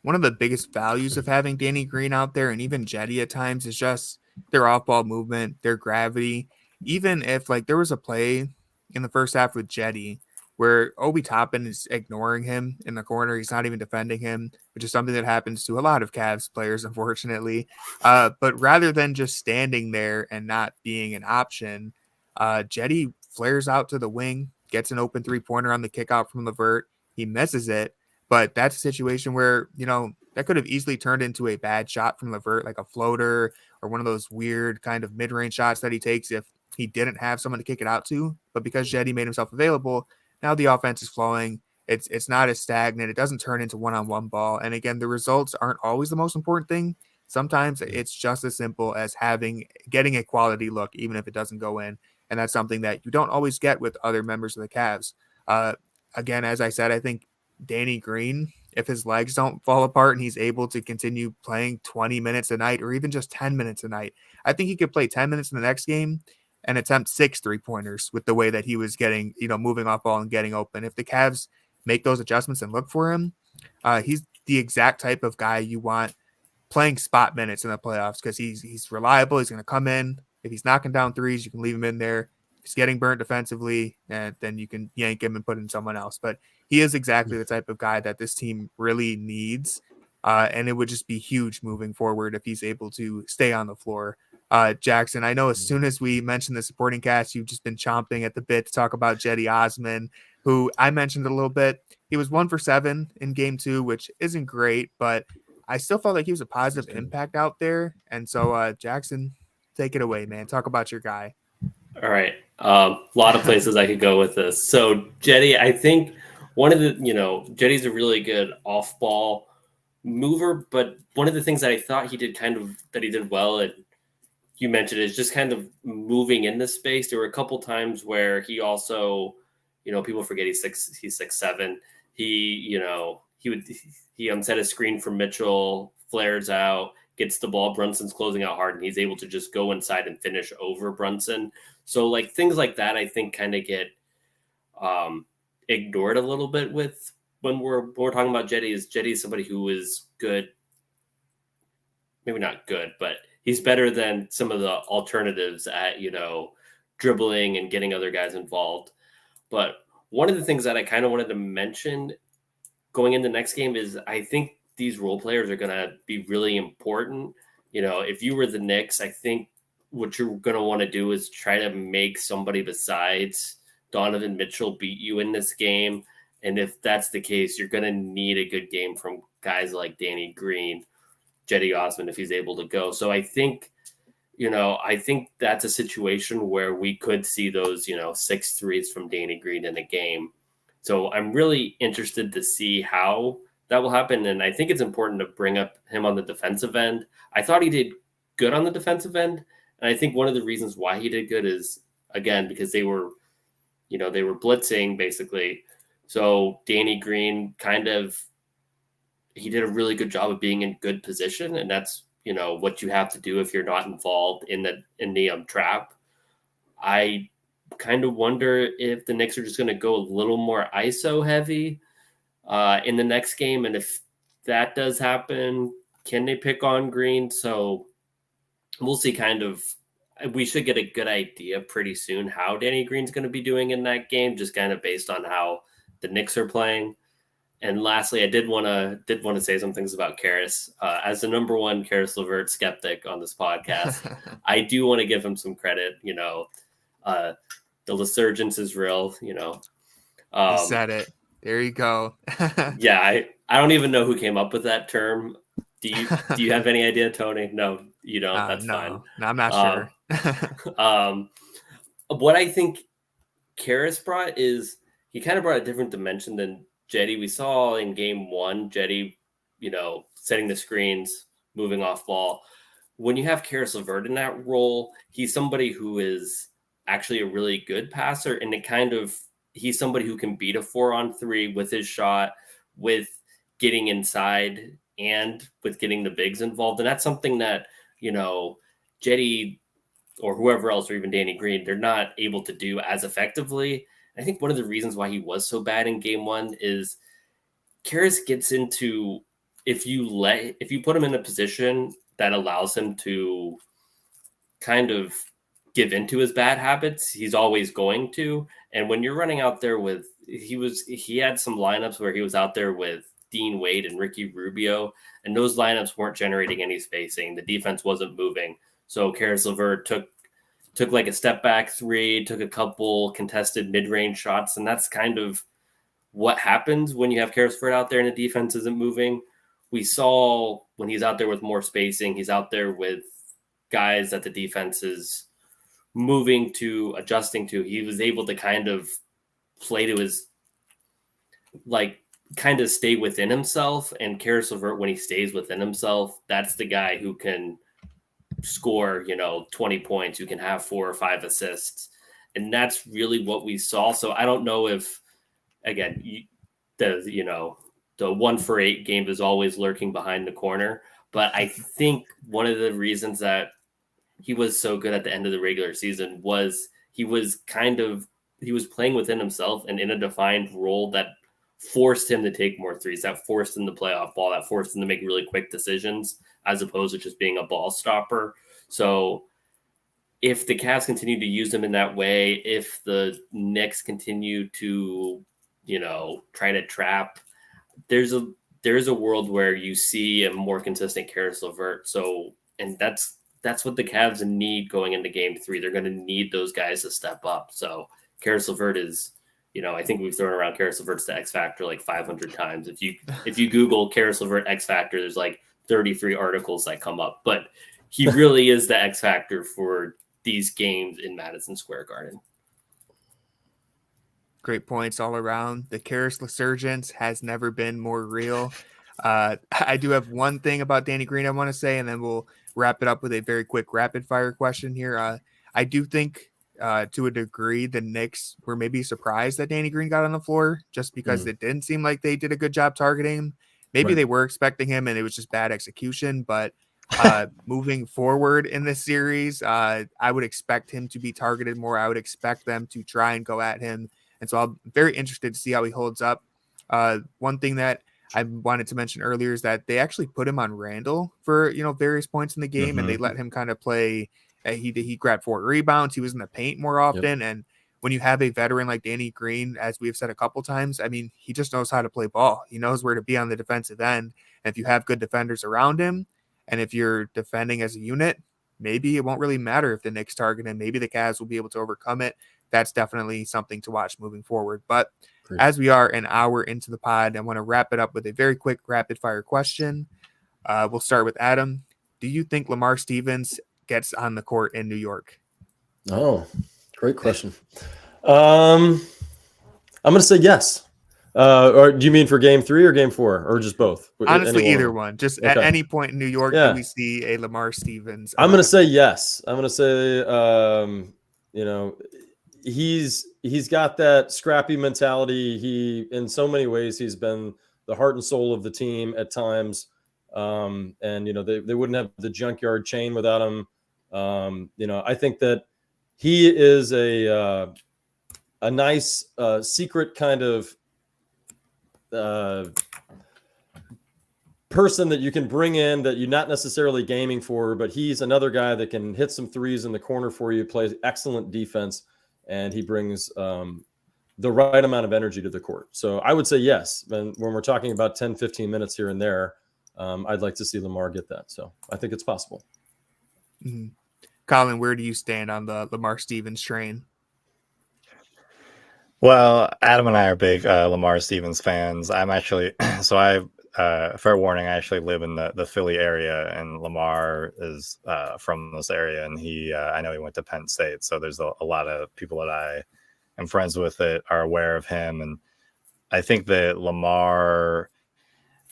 one of the biggest values of having Danny Green out there, and even Jetty at times, is just their off-ball movement, their gravity. Even if, like, there was a play in the first half with Jetty where Obi Toppin is ignoring him in the corner. He's not even defending him, which is something that happens to a lot of Cavs players, unfortunately. But rather than just standing there and not being an option, Jetty flares out to the wing, gets an open three-pointer on the kickout from LeVert. He misses it, but that's a situation where, that could have easily turned into a bad shot from LeVert, like a floater or one of those weird kind of mid-range shots that he takes if he didn't have someone to kick it out to. But because Jetty made himself available, now the offense is flowing. It's not as stagnant. It doesn't turn into one-on-one ball. And again, the results aren't always the most important thing. Sometimes it's just as simple as getting a quality look, even if it doesn't go in. And that's something that you don't always get with other members of the Cavs. Again, as I said, I think Danny Green, if his legs don't fall apart and he's able to continue playing 20 minutes a night or even just 10 minutes a night, I think he could play 10 minutes in the next game and attempt 6 3-pointers with the way that he was getting, moving off ball and getting open. If the Cavs make those adjustments and look for him, he's the exact type of guy you want playing spot minutes in the playoffs, because he's reliable. He's going to come in. If he's knocking down threes, you can leave him in there. If he's getting burnt defensively, and then you can yank him and put in someone else. But he is exactly the type of guy that this team really needs. And it would just be huge moving forward if he's able to stay on the floor. Jackson, I know as soon as we mentioned the supporting cast, you've just been chomping at the bit to talk about Jetty Osman, who I mentioned a little bit. He was 1 for 7 in game 2, which isn't great, but I still felt like he was a positive impact out there. And so, Jackson, take it away, man. Talk about your guy. All right. A lot of places I could go with this. So Jetty, I think one of the, Jetty's a really good off-ball mover, but one of the things that I thought he did well, and you mentioned, is just kind of moving in the space. There were a couple times where he also, people forget he's 6'7". He set a screen for Mitchell, flares out, gets the ball. Brunson's closing out hard, and he's able to just go inside and finish over Brunson. So like things like that, I think kind of get ignored a little bit when we're talking about Jetty. Jetty is somebody who is good, maybe not good, but he's better than some of the alternatives at, dribbling and getting other guys involved. But one of the things that I kind of wanted to mention going in the next game is I think these role players are going to be really important. If you were the Knicks, I think what you're going to want to do is try to make somebody besides Donovan Mitchell beat you in this game. And if that's the case, you're going to need a good game from guys like Danny Green, Jetty Osman, if he's able to go. So I think that's a situation where we could see those, 6 threes from Danny Green in a game. So I'm really interested to see how that will happen. And I think it's important to bring up him on the defensive end. I thought he did good on the defensive end. And I think one of the reasons why he did good is, again, because they were blitzing basically. So Danny Green he did a really good job of being in good position. And that's, what you have to do if you're not involved in the trap. I kind of wonder if the Knicks are just going to go a little more ISO heavy in the next game. And if that does happen, can they pick on Green? So we'll see. We should get a good idea pretty soon how Danny Green's going to be doing in that game, just kind of based on how the Knicks are playing. And lastly, I did want to say some things about Karis. As the number one Karis LeVert skeptic on this podcast, I do want to give him some credit. The resurgence is real. You said it. There you go. Yeah, I don't even know who came up with that term. Do you have any idea, Tony? No, you don't. That's fine. No, I'm not sure. What I think Karras brought is he kind of brought a different dimension than Jetty. We saw in game one, Jetty, setting the screens, moving off ball. When you have Karis LeVert in that role, he's somebody who is actually a really good passer, and he's somebody who can beat a 4-on-3 with his shot, with getting inside, and with getting the bigs involved. And that's something that, Jetty or whoever else, or even Danny Green, they're not able to do as effectively. I think one of the reasons why he was so bad in game one is Karras gets into, if you put him in a position that allows him to kind of give into his bad habits, he's always going to. And when you're running out there with, he had some lineups where he was out there with Dean Wade and Ricky Rubio, and those lineups weren't generating any spacing. The defense wasn't moving. So Karis LeVert took like a step back three, took a couple contested mid-range shots, and that's kind of what happens when you have Karis LeVert out there and the defense isn't moving. We saw when he's out there with more spacing, he's out there with guys that the defense is moving to, adjusting to. He was able to kind of play to his, kind of stay within himself. And Karis LeVert, when he stays within himself, that's the guy who can score, 20 points, who can have 4 or 5 assists. And that's really what we saw. So I don't know if, again, the 1-for-8 game is always lurking behind the corner. But I think one of the reasons that he was so good at the end of the regular season was he was playing within himself and in a defined role that forced him to take more threes, that forced him to play off ball, that forced him to make really quick decisions as opposed to just being a ball stopper. So if the Cavs continue to use him in that way, if the Knicks continue to, try to trap, there's a world where you see a more consistent Karis LeVert. So, and that's what the Cavs need going into game 3. They're going to need those guys to step up. So Karis LeVert is, I think we've thrown around Karis LeVert's the X Factor like 500 times. If you Google Karis LeVert X Factor, there's like 33 articles that come up. But he really is the X Factor for these games in Madison Square Garden. Great points all around. The Karis resurgence has never been more real. I do have one thing about Danny Green I want to say, and then we'll wrap it up with a very quick rapid fire question here. I do think to a degree the Knicks were maybe surprised that Danny Green got on the floor just because it didn't seem like they did a good job targeting him. Maybe they were expecting him and it was just bad execution, but moving forward in this series, I would expect him to be targeted more. I would expect them to try and go at him. And so I'm very interested to see how he holds up. One thing that I wanted to mention earlier is that they actually put him on Randall for, various points in the game, and they let him kind of play. He grabbed 4 rebounds. He was in the paint more often. Yep. And when you have a veteran like Danny Green, as we've said a couple times, I mean, he just knows how to play ball. He knows where to be on the defensive end. And if you have good defenders around him, and if you're defending as a unit, maybe it won't really matter if the Knicks target him. Maybe the Cavs will be able to overcome it. That's definitely something to watch moving forward. But as we are an hour into the pod, I want to wrap it up with a very quick rapid fire question. We'll start with Adam. Do you think Lamar Stevens gets on the court in New York? Oh, great question. I'm going to say yes. Or do you mean for game 3 or game 4 or just both? Honestly, either one. Just at any point in New York, do we see a Lamar Stevens? I'm going to say yes. I'm going to say, he's got that scrappy mentality. He, in so many ways, he's been the heart and soul of the team at times. And, they wouldn't have the Junkyard chain without him. I think that he is a nice secret kind of person that you can bring in that you're not necessarily gaming for, but he's another guy that can hit some threes in the corner for you, plays excellent defense, and he brings the right amount of energy to the court. So I would say yes. And when we're talking about 10, 15 minutes here and there, I'd like to see Lamar get that. So I think it's possible. Colin, where do you stand on the Lamar Stevens train? Well, Adam and I are big Lamar Stevens fans. I'm actually fair warning, I actually live in the Philly area, and Lamar is from this area, and I know he went to Penn State, so there's a lot of people that I am friends with that are aware of him, and I think that Lamar.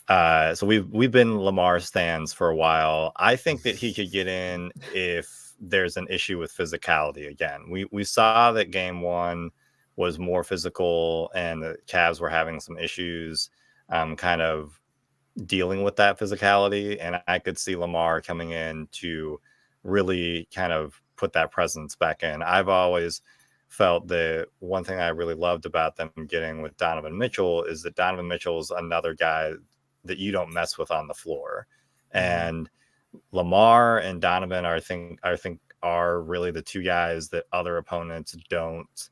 So we've been Lamar stands for a while. I think that he could get in if there's an issue with physicality again. We saw that game one was more physical, and the Cavs were having some issues, kind of dealing with that physicality. And I could see Lamar coming in to really kind of put that presence back in. I've always felt that one thing I really loved about them getting with Donovan Mitchell is that Donovan Mitchell is another guy that you don't mess with on the floor. And Lamar and Donovan I think are really the two guys that other opponents don't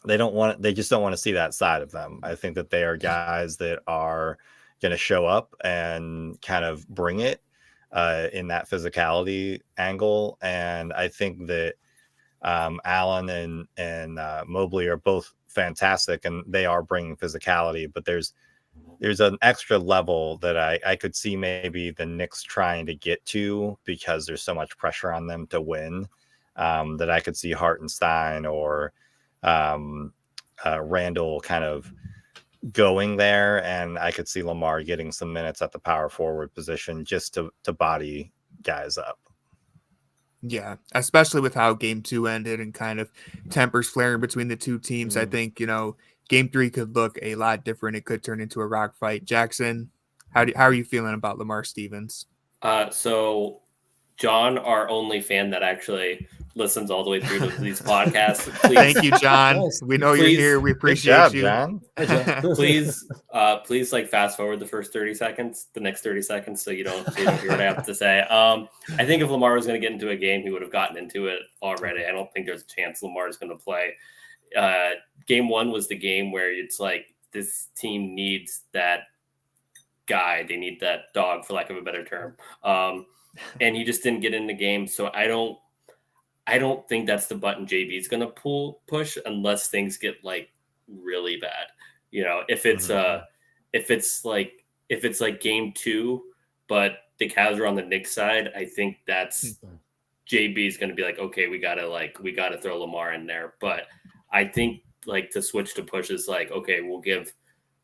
they just don't want to see that side of them. I think that they are guys that are going to show up and kind of bring it in that physicality angle. And I think that Allen and Mobley are both fantastic, and they are bringing physicality, but there's an extra level that I could see maybe the Knicks trying to get to because there's so much pressure on them to win, that I could see Hartenstein or Randall kind of going there, and I could see Lamar getting some minutes at the power forward position just to body guys up. Yeah, especially with how game 2 ended and kind of tempers flaring between the two teams. I think, game 3 could look a lot different. It could turn into a rock fight. Jackson, how are you feeling about Lamar Stevens? So John, our only fan that actually listens all the way through to these podcasts. Please, thank you, John. We know you're here. We appreciate you. John. please like fast forward the first 30 seconds, the next 30 seconds, so you don't hear what I have to say. I think if Lamar was going to get into a game, he would have gotten into it already. I don't think there's a chance Lamar is going to play. Game 1 was the game where it's like this team needs that guy. They need that dog, for lack of a better term. And he just didn't get in the game. So I don't think that's the button JB is going to push unless things get like really bad. If it's like game 2, but the Cavs are on the Knicks side, I think that's JB is going to be like, okay, we gotta throw Lamar in there. But I think like to switch to push is like, okay, we'll give,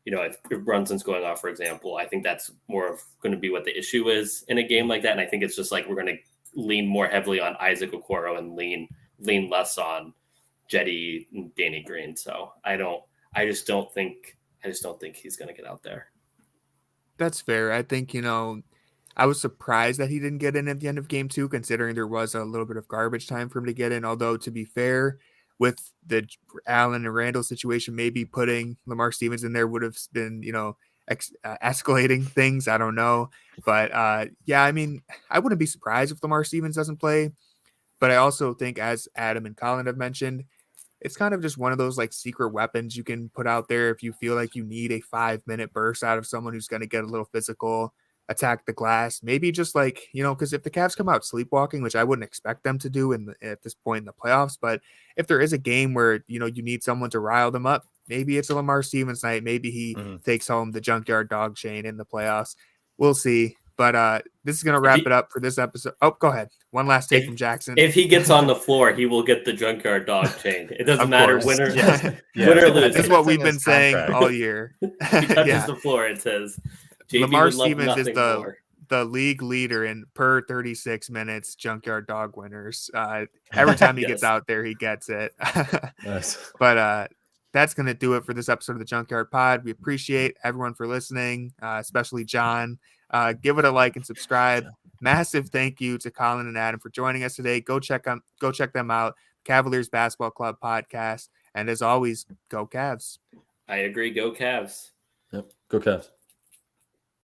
if Brunson's going off, for example, I think that's more of going to be what the issue is in a game like that. And I think it's just like we're going to lean more heavily on Isaac Okoro and lean less on Jetty and Danny Green. So I just don't think he's going to get out there. That's fair. I think, I was surprised that he didn't get in at the end of game 2, considering there was a little bit of garbage time for him to get in. Although, to be fair, with the Allen and Randall situation, maybe putting Lamar Stevens in there would have been, escalating things. I don't know. But yeah, I mean, I wouldn't be surprised if Lamar Stevens doesn't play. But I also think, as Adam and Colin have mentioned, it's kind of just one of those like secret weapons you can put out there if you feel like you need a 5-minute burst out of someone who's going to get a little physical, attack the glass. Maybe just like, because if the Cavs come out sleepwalking, which I wouldn't expect them to do at this point in the playoffs, but if there is a game where, you need someone to rile them up, maybe it's a Lamar Stevens night. Maybe he takes home the Junkyard dog chain in the playoffs. We'll see. But this is going to wrap it up for this episode. Oh, go ahead. One last take from Jackson. If he gets on the floor, he will get the Junkyard dog chain. It doesn't matter win or lose. That's what we've been saying all year. He touches the floor, it says. JB Lamar Stevens is the league leader in per 36 minutes Junkyard dog winners. Every time he gets out there, he gets it. Nice. But that's going to do it for this episode of the Junkyard Pod. We appreciate everyone for listening, especially John. Give it a like and subscribe. Massive thank you to Colin and Adam for joining us today. Go check them out. Cavaliers Basketball Club podcast. And as always, go Cavs. I agree. Go Cavs. Yep. Go Cavs.